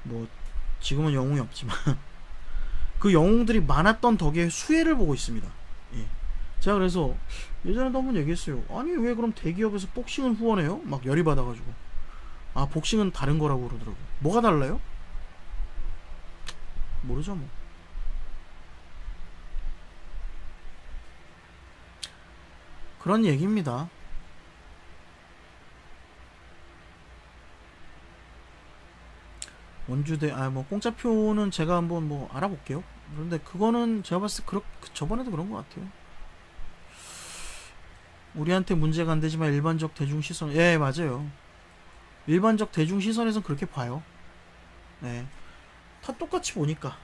뭐, 지금은 영웅이 없지만, 그 영웅들이 많았던 덕에 수혜를 보고 있습니다. 예. 제가 그래서, 예전에도 한번 얘기했어요. 아니, 왜 그럼 대기업에서 복싱을 후원해요? 막 열이 받아가지고. 아 복싱은 다른 거라고 그러더라고. 뭐가 달라요? 모르죠 뭐. 그런 얘기입니다. 원주대 뭐 공짜표는 제가 한번 뭐 알아볼게요. 그런데 그거는 제가 봤을 때 저번에도 그런 것 같아요. 우리한테 문제가 안 되지만 일반적 대중 시선 맞아요. 일반적 대중 시선에선 그렇게 봐요. 네. 다 똑같이 보니까.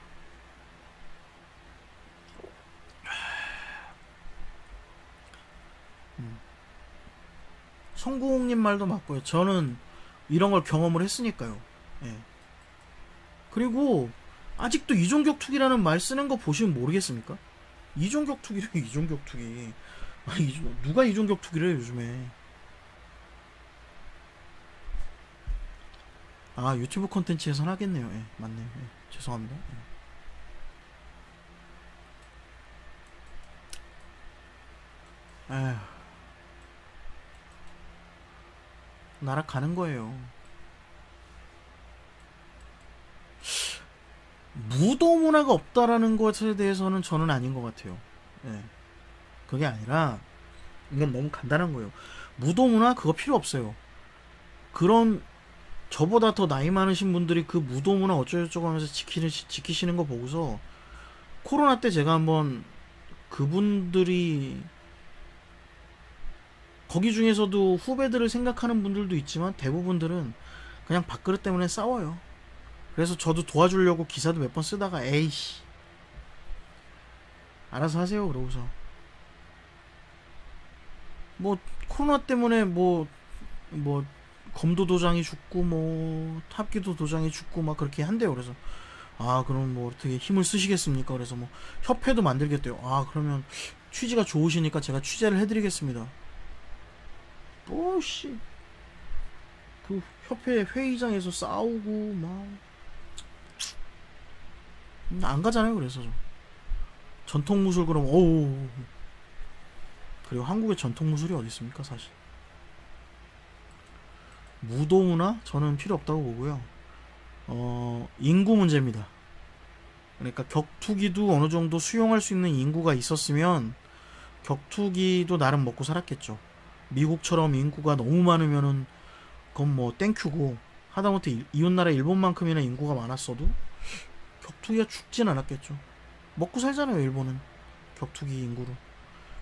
성공님 말도 맞고요. 저는 이런 걸 경험을 했으니까요. 예. 그리고 아직도 이종격투기라는 말 쓰는 거 보시면 모르겠습니까? 이종격투기래. 이종격투기. 아니, 누가 이종격투기래 요즘에. 아, 유튜브 콘텐츠에선 하겠네요. 예, 맞네요. 예, 죄송합니다. 예. 에휴, 날아가는 거예요. 무도 문화가 없다라는 것에 대해서는 저는 아닌 것 같아요. 예. 그게 아니라 이건 너무 간단한 거예요. 무도 문화 그거 필요 없어요. 그런 저보다 더 나이 많으신 분들이 그 무도 문화 어쩌고저쩌고 하면서 지키시는 거 보고서 코로나 때 제가 한번 그분들이 거기 중에서도 후배들을 생각하는 분들도 있지만 대부분들은 그냥 밥그릇 때문에 싸워요. 그래서 저도 도와주려고 기사도 몇 번 쓰다가 에이씨 알아서 하세요 그러고서 뭐 코로나 때문에 뭐 검도 도장이 죽고 뭐 탑기도 도장이 죽고 막 그렇게 한대요. 그래서 아 그럼 뭐 어떻게 힘을 쓰시겠습니까? 그래서 뭐 협회도 만들겠대요. 아 그러면 취지가 좋으시니까 제가 취재를 해드리겠습니다. 뭐씨 그 협회 회의장에서 싸우고 막 안 가잖아요. 그래서 전통 무술 그럼 어우 그리고 한국에 전통 무술이 어디 있습니까 사실. 무도 문화 저는 필요 없다고 보고요. 인구 문제입니다. 그러니까 격투기도 어느 정도 수용할 수 있는 인구가 있었으면 격투기도 나름 먹고 살았겠죠. 미국처럼 인구가 너무 많으면은 그건 뭐 땡큐고 하다못해 이웃나라 일본만큼이나 인구가 많았어도 격투기가 죽진 않았겠죠. 먹고 살잖아요 일본은 격투기 인구로.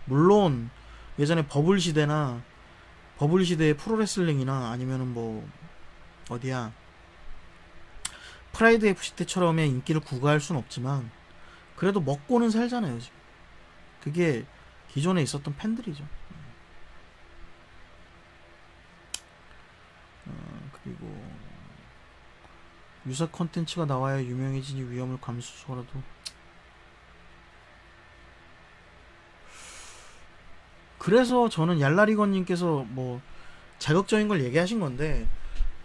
물론 예전에 버블 시대의 프로레슬링이나 아니면은 뭐 어디야 프라이드 FC 때처럼의 인기를 구가할 순 없지만 그래도 먹고는 살잖아요 지금. 그게 기존에 있었던 팬들이죠. 그리고 유사 콘텐츠가 나와야 유명해지니 위험을 감수하라도. 그래서 저는 얄라리건님께서 뭐 자극적인 걸 얘기하신 건데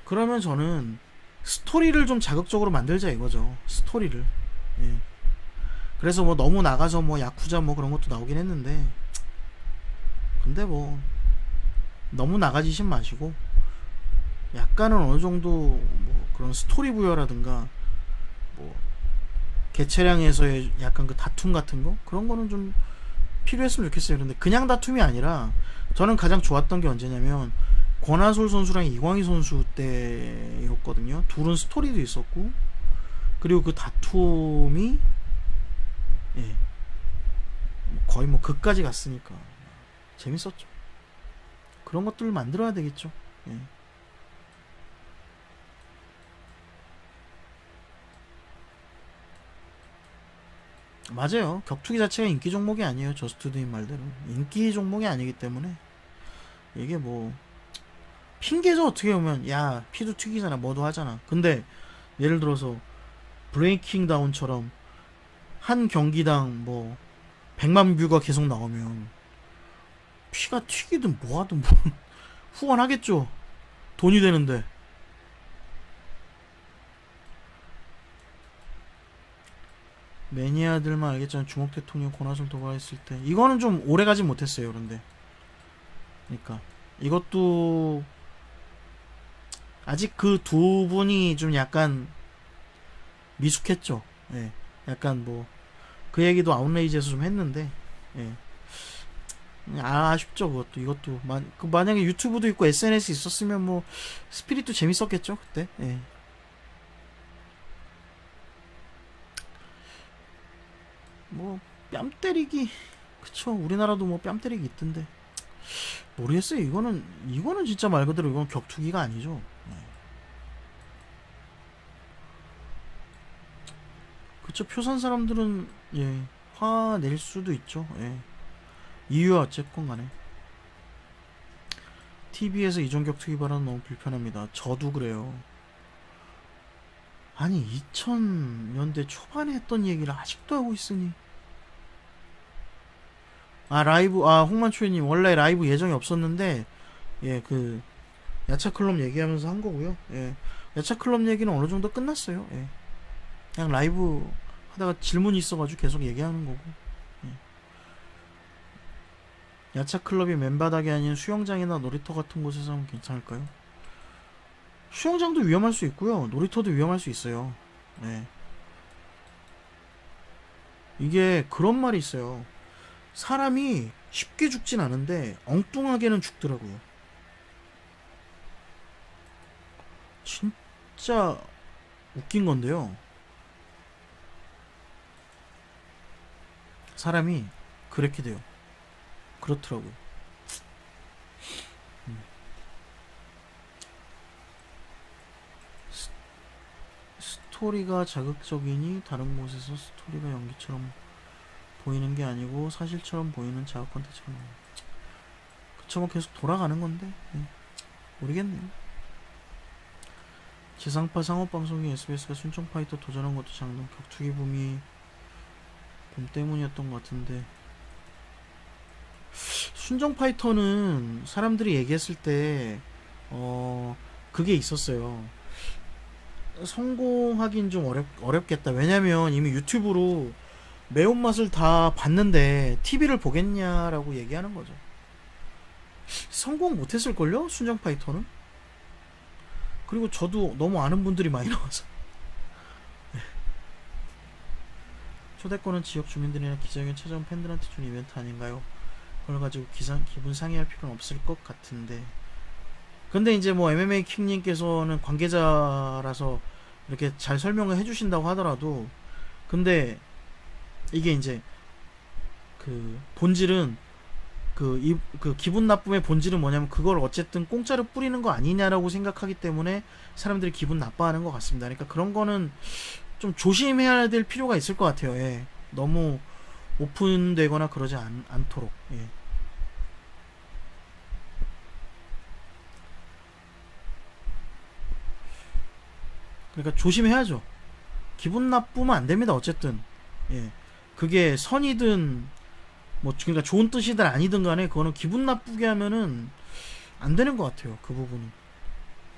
그러면 저는 스토리를 좀 자극적으로 만들자 이거죠. 스토리를. 예. 그래서 뭐 너무 나가서 뭐 야쿠자 뭐 그런 것도 나오긴 했는데 근데 뭐 너무 나가지신 마시고 약간은 어느 정도 뭐 그런 스토리 부여라든가 뭐 개체량에서의 약간 그 다툼 같은 거 그런 거는 좀 필요했으면 좋겠어요. 근데 그냥 다툼이 아니라 저는 가장 좋았던 게 언제냐면 권하솔 선수랑 이광희 선수 때였거든요. 둘은 스토리도 있었고 그리고 그 다툼이 예, 거의 뭐 극까지 갔으니까 재밌었죠. 그런 것들을 만들어야 되겠죠. 예. 맞아요. 격투기 자체가 인기 종목이 아니에요. 저스트드인 말대로 인기 종목이 아니기 때문에 이게 뭐 핑계죠. 어떻게 보면 야 피도 튀기잖아 뭐도 하잖아. 근데 예를 들어서 브레이킹 다운처럼 한 경기당 뭐 100만 뷰가 계속 나오면 피가 튀기든 뭐하든 뭐 후원하겠죠. 돈이 되는데. 매니아들만 알겠지만 주먹 대통령 권하솔 도발했을 때 이거는 좀 오래가진 못했어요. 그런데 그러니까 이것도 아직 그 두 분이 좀 약간 미숙했죠. 예. 약간 뭐 그 얘기도 아웃레이지에서 좀 했는데 예. 아쉽죠. 그것도 이것도 만약에 유튜브도 있고 SNS 있었으면 뭐 스피릿도 재밌었겠죠 그때. 예. 뭐 뺨 때리기 그쵸. 우리나라도 뭐 뺨 때리기 있던데 모르겠어요. 이거는 진짜 말 그대로 이건 격투기가 아니죠. 예. 그쵸. 표산 사람들은 예 화낼 수도 있죠. 예. 이유야 어쨌건 간에 TV에서 이종격투기 발언 너무 불편합니다. 저도 그래요. 아니 2000년대 초반에 했던 얘기를 아직도 하고 있으니. 아 라이브, 아 홍만초님 원래 라이브 예정이 없었는데 예 그 야차클럽 얘기하면서 한 거고요. 예 야차클럽 얘기는 어느 정도 끝났어요. 예 그냥 라이브 하다가 질문이 있어가지고 계속 얘기하는 거고. 예. 야차클럽이 맨바닥이 아닌 수영장이나 놀이터 같은 곳에서 하면 괜찮을까요? 수영장도 위험할 수 있고요, 놀이터도 위험할 수 있어요. 예. 이게 그런 말이 있어요. 사람이 쉽게 죽진 않은데 엉뚱하게는 죽더라고요. 진짜 웃긴 건데요. 사람이 그렇게 돼요. 그렇더라고요. 스토리가 자극적이니 다른 곳에서 스토리가 연기처럼 보이는 게 아니고 사실처럼 보이는 자극 콘텐츠가 나와요. 그쵸, 뭐 계속 돌아가는 건데. 네. 모르겠네요. 지상파 상업방송이 SBS가 순정파이터 도전한 것도 장동 격투기 붐이 붐 때문이었던 것 같은데, 순정파이터는 사람들이 얘기했을 때 그게 있었어요. 성공하긴 좀 어렵겠다. 왜냐면 이미 유튜브로 매운맛을 다 봤는데 TV를 보겠냐라고 얘기하는 거죠. 성공 못했을걸요? 순정파이터는? 그리고 저도 너무 아는 분들이 많이 나와서. 초대권은 지역 주민들이나 기자회견 찾아온 팬들한테 준 이벤트 아닌가요? 그걸 가지고 기분 상해할 필요는 없을 것 같은데. 근데 이제 뭐 MMA 킹님께서는 관계자라서 이렇게 잘 설명을 해주신다고 하더라도, 근데 이게 이제 그 본질은 그 기분 나쁨의 본질은 뭐냐면 그걸 어쨌든 공짜로 뿌리는 거 아니냐라고 생각하기 때문에 사람들이 기분 나빠하는 것 같습니다. 그러니까 그런 거는 좀 조심해야 될 필요가 있을 것 같아요. 예. 너무 오픈되거나 그러지 않도록. 예. 그러니까 조심해야죠. 기분 나쁘면 안 됩니다. 어쨌든. 예. 그게 선이든 뭐 그러니까 좋은 뜻이든 아니든 간에 그거는 기분 나쁘게 하면은 안 되는 것 같아요. 그 부분은.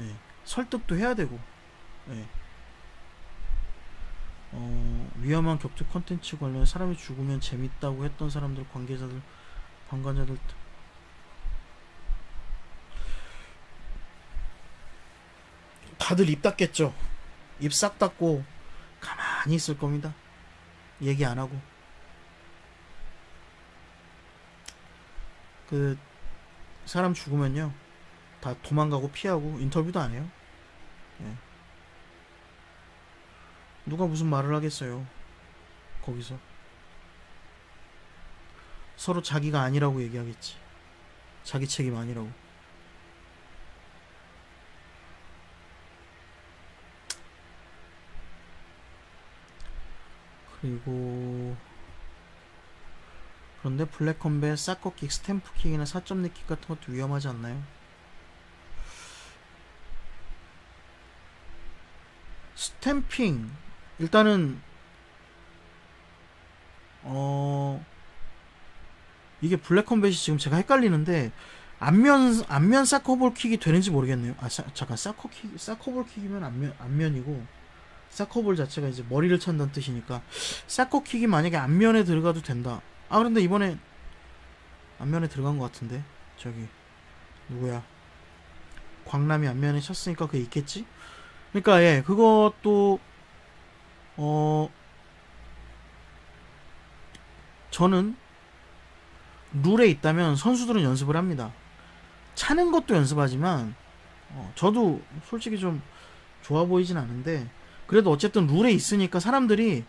예. 설득도 해야 되고. 예. 위험한 격투 콘텐츠 관련 사람이 죽으면 재밌다고 했던 사람들, 관계자들, 방관자들 다들 입 닫겠죠. 입 싹 닫고 가만히 있을 겁니다. 얘기 안 하고. 그 사람 죽으면요 다 도망가고 피하고 인터뷰도 안 해요. 예. 누가 무슨 말을 하겠어요. 거기서 서로 자기가 아니라고 얘기하겠지. 자기 책임 아니라고. 그리고 그런데 블랙컴뱃, 사커킥, 스탬프킥이나 4점 넷킥 같은 것도 위험하지 않나요? 스탬핑 일단은 이게 블랙컴뱃이 지금 제가 헷갈리는데 안면 사커볼킥이 되는지 모르겠네요. 잠깐, 사커볼킥이면 안면이고, 사커볼 자체가 이제 머리를 찬다는 뜻이니까 사커킥이 만약에 안면에 들어가도 된다. 아 그런데 이번에 안면에 들어간 것 같은데, 저기 누구야, 광남이 안면에 쳤으니까 그게 있겠지. 그러니까 예, 그것도 저는 룰에 있다면 선수들은 연습을 합니다. 차는 것도 연습하지만 저도 솔직히 좀 좋아 보이진 않은데, 그래도 어쨌든 룰에 있으니까 사람들이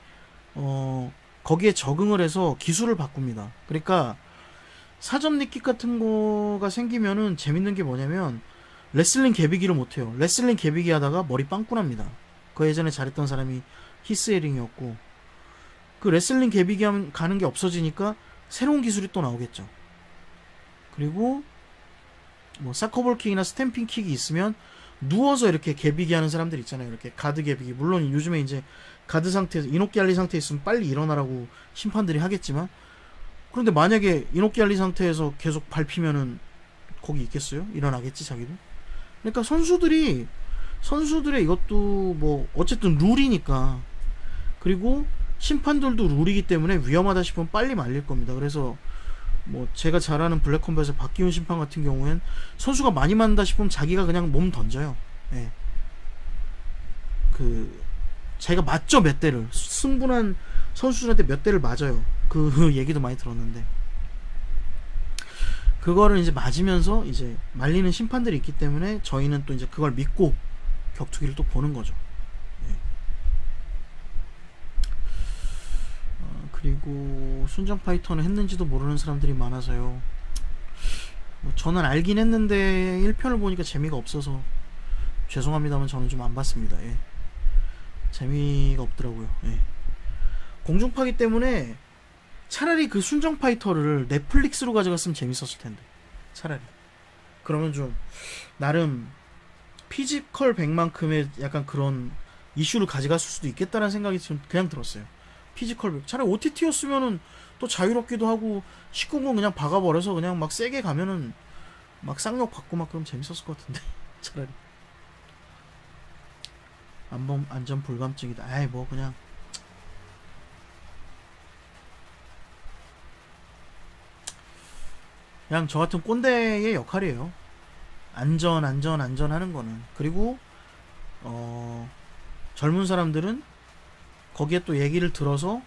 거기에 적응을 해서 기술을 바꿉니다. 그러니까 사점 니킥 같은 거가 생기면은 재밌는 게 뭐냐면 레슬링 개비기를 못해요. 레슬링 개비기 하다가 머리 빵꾸 납니다. 그 예전에 잘했던 사람이 히스에링이었고, 그 레슬링 개비기 하면 가는 게 없어지니까 새로운 기술이 또 나오겠죠. 그리고 뭐 사커볼킥이나 스탬핑킥이 있으면 누워서 이렇게 개비기 하는 사람들 있잖아요. 이렇게 가드 개비기. 물론 요즘에 이제 가드 상태에서 이노키알리 상태에 있으면 빨리 일어나라고 심판들이 하겠지만, 그런데 만약에 이노키알리 상태에서 계속 밟히면은 거기 있겠어요? 일어나겠지 자기도. 그러니까 선수들의 이것도 뭐 어쨌든 룰이니까, 그리고 심판들도 룰이기 때문에 위험하다 싶으면 빨리 말릴 겁니다. 그래서 뭐 제가 잘 아는 블랙컴뱃의 박기훈 심판 같은 경우엔 선수가 많이 맞는다 싶으면 자기가 그냥 몸 던져요. 예. 그 자기가 맞죠, 몇 대를. 승분한 선수들한테 몇 대를 맞아요. 그 얘기도 많이 들었는데, 그거를 이제 맞으면서 이제 말리는 심판들이 있기 때문에 저희는 또 이제 그걸 믿고 격투기를 또 보는 거죠. 예. 그리고 순정 파이터는 했는지도 모르는 사람들이 많아서요. 뭐 저는 알긴 했는데 1편을 보니까 재미가 없어서 죄송합니다만 저는 좀 안 봤습니다. 예. 재미가 없더라고요. 예. 공중파기 때문에 차라리 그 순정 파이터를 넷플릭스로 가져갔으면 재밌었을 텐데. 차라리. 그러면 좀 나름 피지컬 100만큼의 약간 그런 이슈를 가져갔을 수도 있겠다는 생각이 좀 그냥 들었어요. 피지컬 100. 차라리 OTT였으면은 또 자유롭기도 하고 19금 그냥 박아버려서 그냥 막 세게 가면은 막 쌍욕 받고 막 그럼 재밌었을 것 같은데. 차라리. 안전 불감증이다. 아이 뭐 그냥 저 같은 꼰대의 역할이에요. 안전 하는 거는. 그리고 젊은 사람들은 거기에 또 얘기를 들어서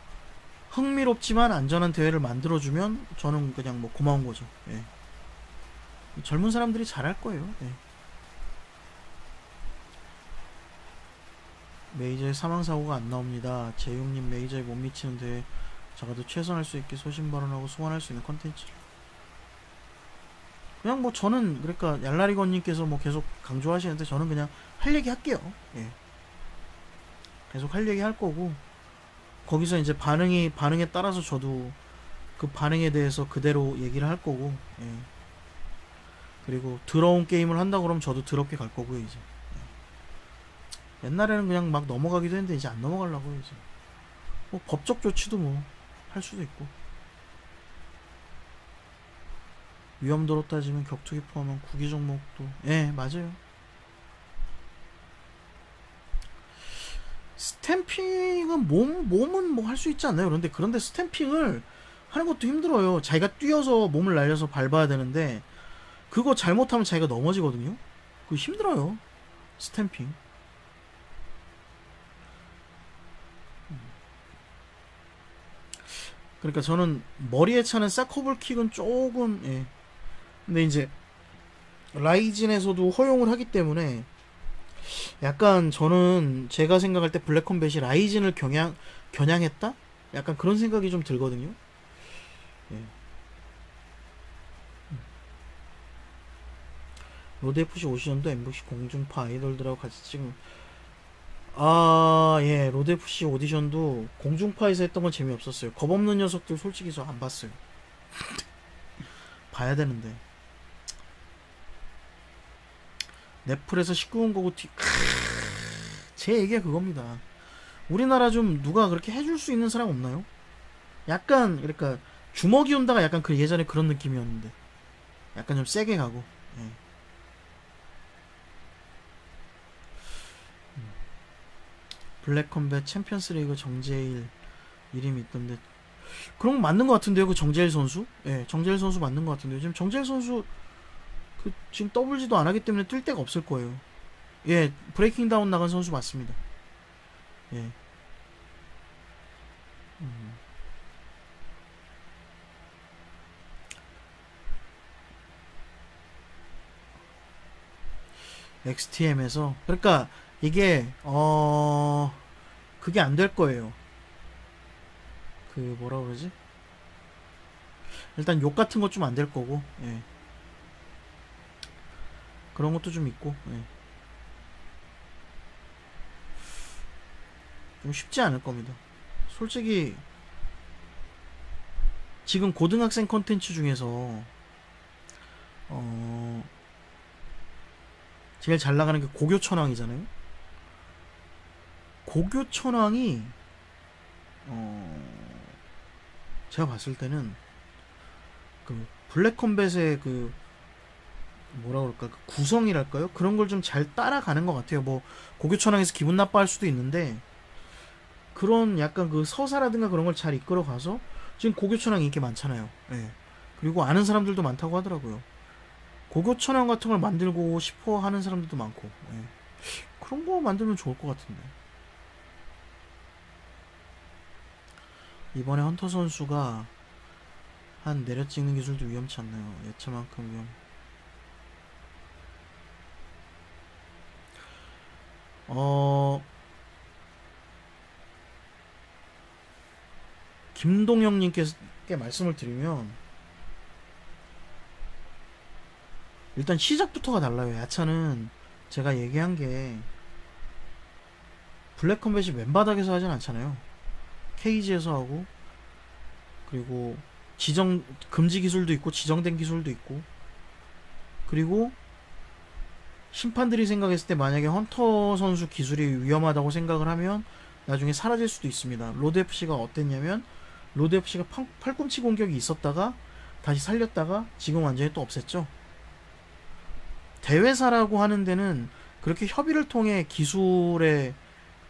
흥미롭지만 안전한 대회를 만들어주면 저는 그냥 뭐 고마운 거죠. 예. 젊은 사람들이 잘할 거예요. 예. 메이저에 사망사고가 안 나옵니다. 재용님, 메이저에 못 미치는 대회 작아도 최선할 수 있게 소신 발언하고 소환할 수 있는 컨텐츠를. 그냥 뭐 저는 그러니까 얄라리건님께서 뭐 계속 강조하시는데 저는 그냥 할 얘기 할게요. 예. 계속 할 얘기 할 거고, 거기서 이제 반응에 따라서 저도 그 반응에 대해서 그대로 얘기를 할 거고, 예. 그리고 더러운 게임을 한다 그러면 저도 더럽게 갈 거고요. 이제 옛날에는 그냥 막 넘어가기도 했는데 이제 안 넘어가려고요. 이제 뭐 법적 조치도 뭐 할 수도 있고, 위험도로 따지면 격투기 포함한 구기 종목도, 예 맞아요. 스탬핑은 몸은 뭐 할 수 있지 않나요? 그런데 스탬핑을 하는 것도 힘들어요. 자기가 뛰어서 몸을 날려서 밟아야 되는데 그거 잘못하면 자기가 넘어지거든요. 그거 힘들어요. 스탬핑. 그러니까 저는 머리에 차는 사커블킥은 조금, 예. 근데 이제 라이진에서도 허용을 하기 때문에 약간 저는 제가 생각할 때 블랙컴뱃이 라이진을 겨냥했다? 약간 그런 생각이 좀 들거든요. 예. 로드FC 오디션도 MBC 공중파 아이돌들하고 같이 찍은, 예, 로드FC 오디션도 공중파에서 했던 건 재미없었어요. 겁없는 녀석들 솔직히 저 안 봤어요. 봐야 되는데. 넷플에서 19금 거고 제 얘기가 그겁니다. 우리나라 좀 누가 그렇게 해줄 수 있는 사람 없나요? 약간 그러니까 주먹이 온다가 약간 그 예전에 그런 느낌이었는데 약간 좀 세게 가고. 예. 블랙컴뱃 챔피언스리그 정재일 이름이 있던데 그런 거 맞는 것 같은데요. 그 정재일 선수? 예, 정재일 선수 맞는 것 같은데요. 지금 정재일 선수 그 지금 WG도 안 하기 때문에 뛸 데가 없을 거예요. 예, 브레이킹 다운 나간 선수 맞습니다. 예. XTM에서 그러니까 이게 그게 안 될 거예요. 그 뭐라 그러지? 일단 욕 같은 것 좀 안 될 거고, 예. 그런 것도 좀 있고, 예. 좀 쉽지 않을 겁니다. 솔직히 지금 고등학생 컨텐츠 중에서 제일 잘 나가는 게 고교천왕이잖아요. 고교천왕이 제가 봤을 때는 그 블랙컴뱃의 그 뭐라 그럴까, 그 구성이랄까요? 그런 걸 좀 잘 따라가는 것 같아요. 뭐 고교천왕에서 기분 나빠할 수도 있는데 그런 약간 그 서사라든가 그런 걸 잘 이끌어가서 지금 고교천왕 인기 많잖아요. 예. 그리고 아는 사람들도 많다고 하더라고요. 고교천왕 같은 걸 만들고 싶어 하는 사람들도 많고. 예. 그런 거 만들면 좋을 것 같은데. 이번에 헌터 선수가 한 내려 찍는 기술도 위험치 않나요? 예차만큼 위험. 김동영님께 말씀을 드리면 일단 시작부터가 달라요. 야차는 제가 얘기한 게 블랙컴뱃이 맨바닥에서 하진 않잖아요. 케이지에서 하고, 그리고 지정 금지 기술도 있고 지정된 기술도 있고, 그리고 심판들이 생각했을 때 만약에 헌터 선수 기술이 위험하다고 생각을 하면 나중에 사라질 수도 있습니다. 로드 FC가 어땠냐면 로드 FC가 팔꿈치 공격이 있었다가 다시 살렸다가 지금 완전히 또 없앴죠. 대회사라고 하는 데는 그렇게 협의를 통해 기술의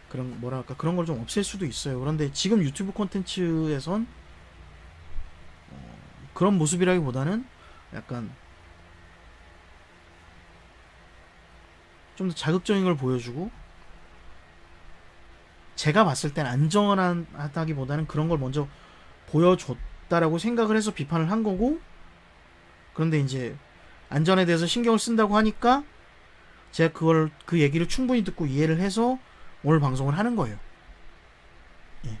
그런 뭐랄까 그런 걸 좀 없앨 수도 있어요. 그런데 지금 유튜브 콘텐츠에선 그런 모습이라기보다는 약간 좀 더 자극적인 걸 보여주고, 제가 봤을 땐 안전하다기보다는 그런 걸 먼저 보여줬다라고 생각을 해서 비판을 한 거고, 그런데 이제 안전에 대해서 신경을 쓴다고 하니까 제가 그 얘기를 충분히 듣고 이해를 해서 오늘 방송을 하는 거예요. 예.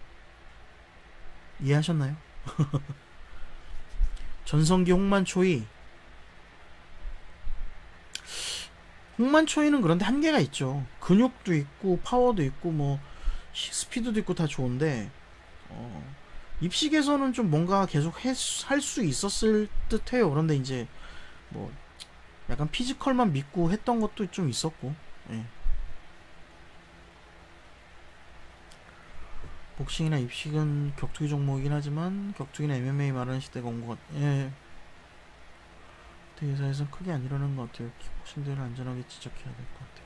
이해하셨나요? 전성기 홍만초이는 그런데 한계가 있죠. 근육도 있고 파워도 있고 뭐 스피드도 있고 다 좋은데 입식에서는 좀 뭔가 계속 할 수 있었을 듯해요. 그런데 이제 뭐 약간 피지컬만 믿고 했던 것도 좀 있었고. 예. 복싱이나 입식은 격투기 종목이긴 하지만 격투기나 MMA 말하는 시대가 온 것 같아요. 예. 대회사에서는 크게 안 일어나는 것 같아요. 킥복싱 대회를 안전하게 지적해야 될 것 같아요.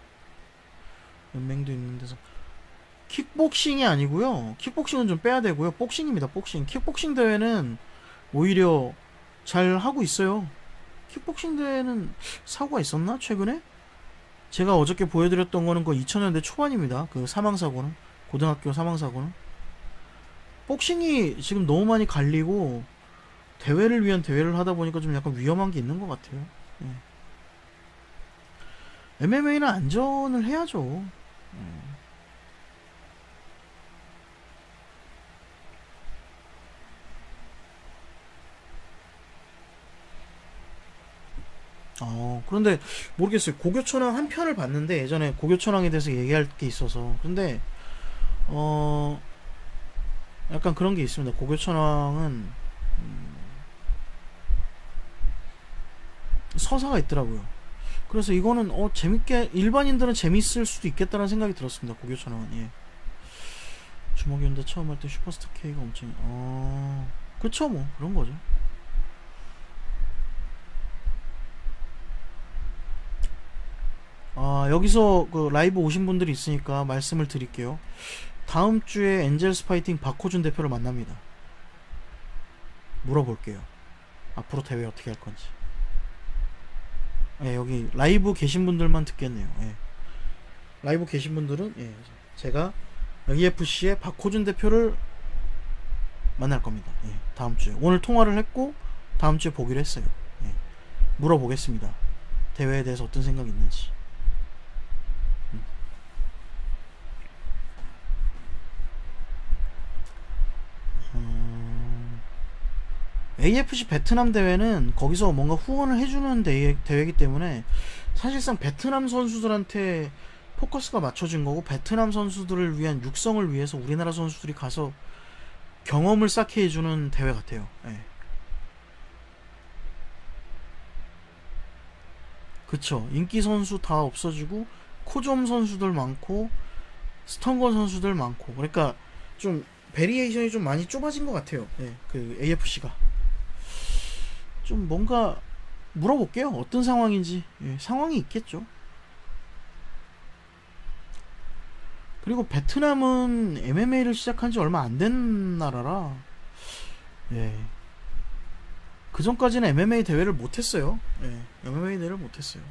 연맹도 있는 데서. 킥복싱이 아니고요. 킥복싱은 좀 빼야 되고요. 복싱입니다. 복싱. 킥복싱 대회는 오히려 잘 하고 있어요. 킥복싱 대회는 사고가 있었나? 최근에? 제가 어저께 보여드렸던 거는 그 2000년대 초반입니다. 그 사망사고는. 고등학교 사망사고는. 복싱이 지금 너무 많이 갈리고 대회를 위한 대회를 하다 보니까 좀 약간 위험한 게 있는 것 같아요. 예. MMA는 안전을 해야죠. 그런데 모르겠어요. 고교천왕 한 편을 봤는데 예전에 고교천왕에 대해서 얘기할 게 있어서. 근데 약간 그런 게 있습니다. 고교천왕은 서사가 있더라고요. 그래서 이거는 재밌게 일반인들은 재밌을 수도 있겠다는 생각이 들었습니다. 고교천왕은. 예. 주먹이었는데 처음 할 때 슈퍼스타 K가 엄청 그쵸 뭐 그런 거죠. 여기서 그 라이브 오신 분들이 있으니까 말씀을 드릴게요. 다음 주에 엔젤스 파이팅 박호준 대표를 만납니다. 물어볼게요. 앞으로 대회 어떻게 할 건지. 예, 여기 라이브 계신 분들만 듣겠네요. 예. 라이브 계신 분들은 예, 제가 EFC의 박호준 대표를 만날 겁니다. 예, 다음 주에. 오늘 통화를 했고 다음 주에 보기로 했어요. 예. 물어보겠습니다. 대회에 대해서 어떤 생각이 있는지. AFC 베트남 대회는 거기서 뭔가 후원을 해주는 대회이기 때문에 사실상 베트남 선수들한테 포커스가 맞춰진 거고, 베트남 선수들을 위한 육성을 위해서 우리나라 선수들이 가서 경험을 쌓게 해주는 대회 같아요. 예. 그쵸. 인기 선수 다 없어지고 코좀 선수들 많고 스턴건 선수들 많고, 그러니까 좀 베리에이션이 좀 많이 좁아진 것 같아요. 예, 그 AFC가 좀 뭔가 물어볼게요. 어떤 상황인지. 예, 상황이 있겠죠. 그리고 베트남은 MMA를 시작한 지 얼마 안 된 나라라, 예, 그 전까지는 MMA 대회를 못했어요. 예, MMA 대회를 못했어요.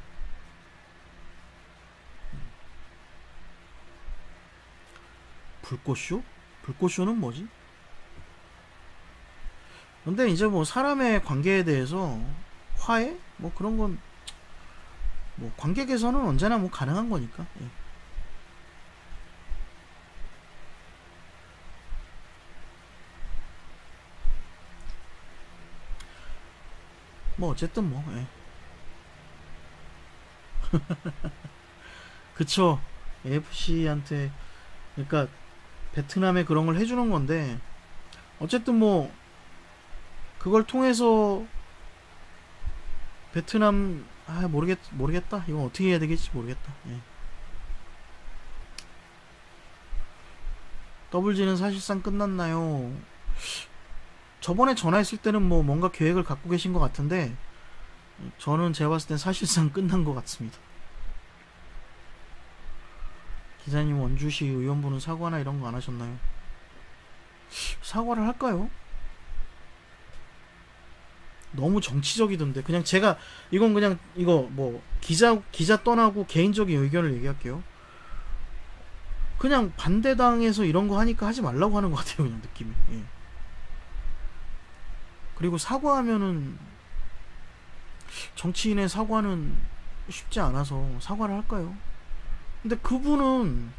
불꽃쇼? 불꽃쇼는 뭐지? 근데 이제 뭐 사람의 관계에 대해서 화해? 뭐 그런 건 뭐 관계 개선은 언제나 뭐 가능한 거니까. 예. 뭐 어쨌든 뭐, 예. 그쵸. AFC한테, 그러니까 베트남에 그런 걸 해주는 건데, 어쨌든 뭐 그걸 통해서 베트남, 모르겠다. 이건 어떻게 해야 되겠지 모르겠다. 예. 더블지는 사실상 끝났나요? 저번에 전화했을 때는 뭐 뭔가 계획을 갖고 계신 것 같은데, 저는 제가 봤을 땐 사실상 끝난 것 같습니다. 기자님, 원주시 의원분은 사과나 이런 거 안 하셨나요? 사과를 할까요? 너무 정치적이던데. 그냥 제가, 이건 그냥 이거 뭐 기자 떠나고 개인적인 의견을 얘기할게요. 그냥 반대당에서 이런 거 하니까 하지 말라고 하는 것 같아요. 그냥 느낌이. 예. 그리고 사과하면은, 정치인의 사과는 쉽지 않아서 사과를 할까요? 근데 그분은,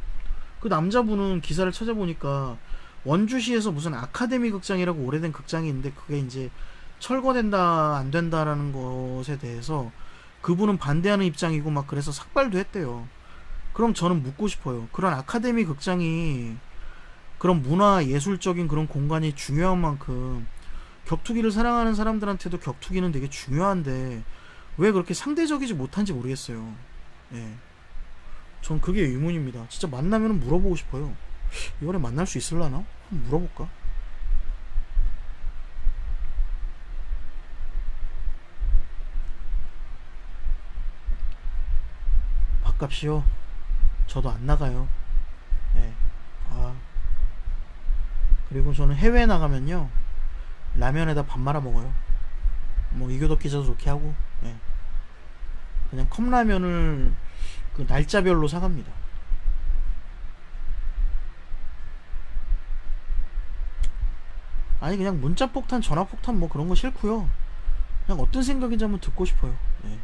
그 남자분은 기사를 찾아보니까 원주시에서 무슨 아카데미 극장이라고 오래된 극장이 있는데, 그게 이제 철거된다 안 된다라는 것에 대해서 그분은 반대하는 입장이고 막, 그래서 삭발도 했대요. 그럼 저는 묻고 싶어요. 그런 아카데미 극장이, 그런 문화 예술적인 그런 공간이 중요한 만큼 격투기를 사랑하는 사람들한테도 격투기는 되게 중요한데 왜 그렇게 상대적이지 못한지 모르겠어요. 예. 전 그게 의문입니다. 진짜 만나면 물어보고 싶어요. 이번에 만날 수 있을라나? 한번 물어볼까? 밥값이요? 저도 안 나가요. 예. 아, 그리고 저는 해외에 나가면요, 라면에다 밥 말아 먹어요. 뭐 이교덕 기자도 좋게 하고, 예. 그냥 컵라면을 그 날짜별로 사갑니다. 아니, 그냥 문자폭탄, 전화폭탄 뭐 그런 거 싫고요. 그냥 어떤 생각인지 한번 듣고 싶어요. 예.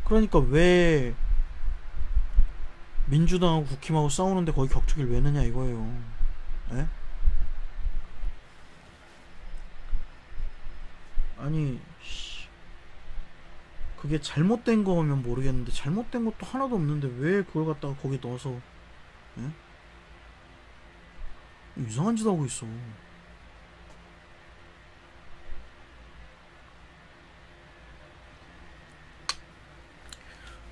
그러니까 왜 민주당하고 국힘하고 싸우는데 거기 격투기를 왜 넣냐 이거예요. 예? 아니, 그게 잘못된 거면 모르겠는데 잘못된 것도 하나도 없는데 왜 그걸 갖다가 거기 넣어서, 예? 이상한 짓 하고 있어.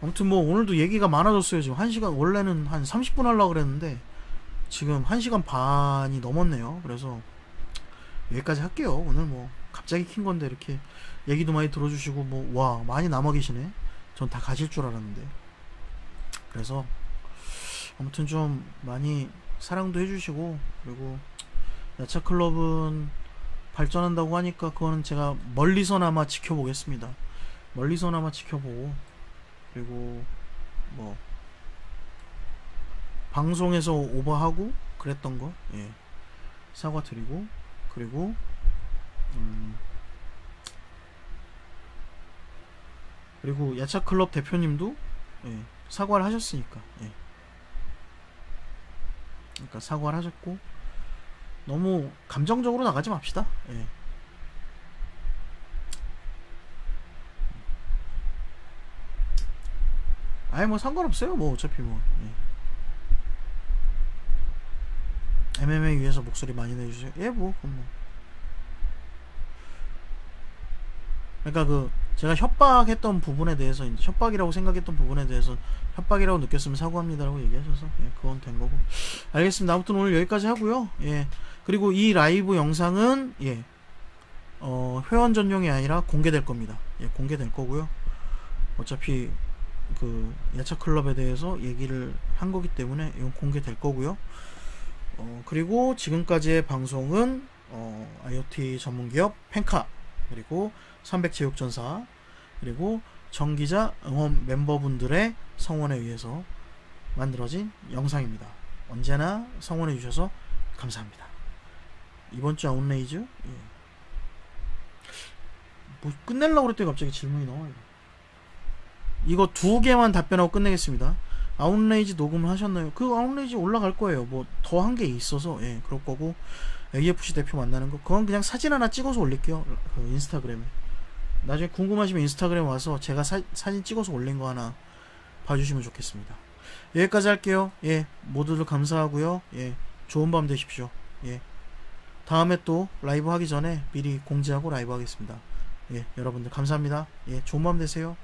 아무튼 뭐 오늘도 얘기가 많아졌어요. 지금 1시간, 원래는 한 30분 하려고 그랬는데 지금 1시간 반이 넘었네요. 그래서 여기까지 할게요. 오늘 뭐 갑자기 킨 건데 이렇게 얘기도 많이 들어주시고, 뭐 와 많이 남아 계시네. 전 다 가실 줄 알았는데. 그래서 아무튼 좀 많이 사랑도 해주시고, 그리고 야차클럽은 발전한다고 하니까 그거는 제가 멀리서나마 지켜보겠습니다. 멀리서나마 지켜보고, 그리고 뭐 방송에서 오버하고 그랬던 거, 예, 사과드리고, 그리고 그리고 야차클럽 대표님도, 예, 사과를 하셨으니까, 예, 그러니까 사과를 하셨고, 너무 감정적으로 나가지 맙시다. 예. 아예 뭐 상관없어요. 뭐 어차피 뭐, 예. MMA 위해서 목소리 많이 내주세요. 예, 뭐, 그러니까 그 제가 협박했던 부분에 대해서 이제 협박이라고 생각했던 부분에 대해서 협박이라고 느꼈으면 사과합니다라고 얘기하셔서 예, 그건 된 거고. 알겠습니다. 아무튼 오늘 여기까지 하고요. 예. 그리고 이 라이브 영상은 예. 회원 전용이 아니라 공개될 겁니다. 예, 공개될 거고요. 어차피 그 야차 클럽에 대해서 얘기를 한 거기 때문에 이건 공개될 거고요. 그리고 지금까지의 방송은 IoT 전문기업 펜카, 그리고 300제육전사, 그리고 정기자 응원 멤버분들의 성원에 의해서 만들어진 영상입니다. 언제나 성원해 주셔서 감사합니다. 이번 주 아웃레이즈, 예. 뭐 끝내려고 그랬더니 갑자기 질문이 나와요. 이거 2개만 답변하고 끝내겠습니다. 아웃레이지 녹음을 하셨나요? 그 아웃레이지 올라갈 거예요. 뭐 더 한 게 있어서 예, 그럴 거고. AFC 대표 만나는 거 그건 그냥 사진 하나 찍어서 올릴게요. 그 인스타그램에. 나중에 궁금하시면 인스타그램 와서 제가 사진 찍어서 올린 거 하나 봐주시면 좋겠습니다. 여기까지 할게요. 예, 모두들 감사하고요. 예, 좋은 밤 되십시오. 예, 다음에 또 라이브 하기 전에 미리 공지하고 라이브 하겠습니다. 예, 여러분들 감사합니다. 예, 좋은 밤 되세요.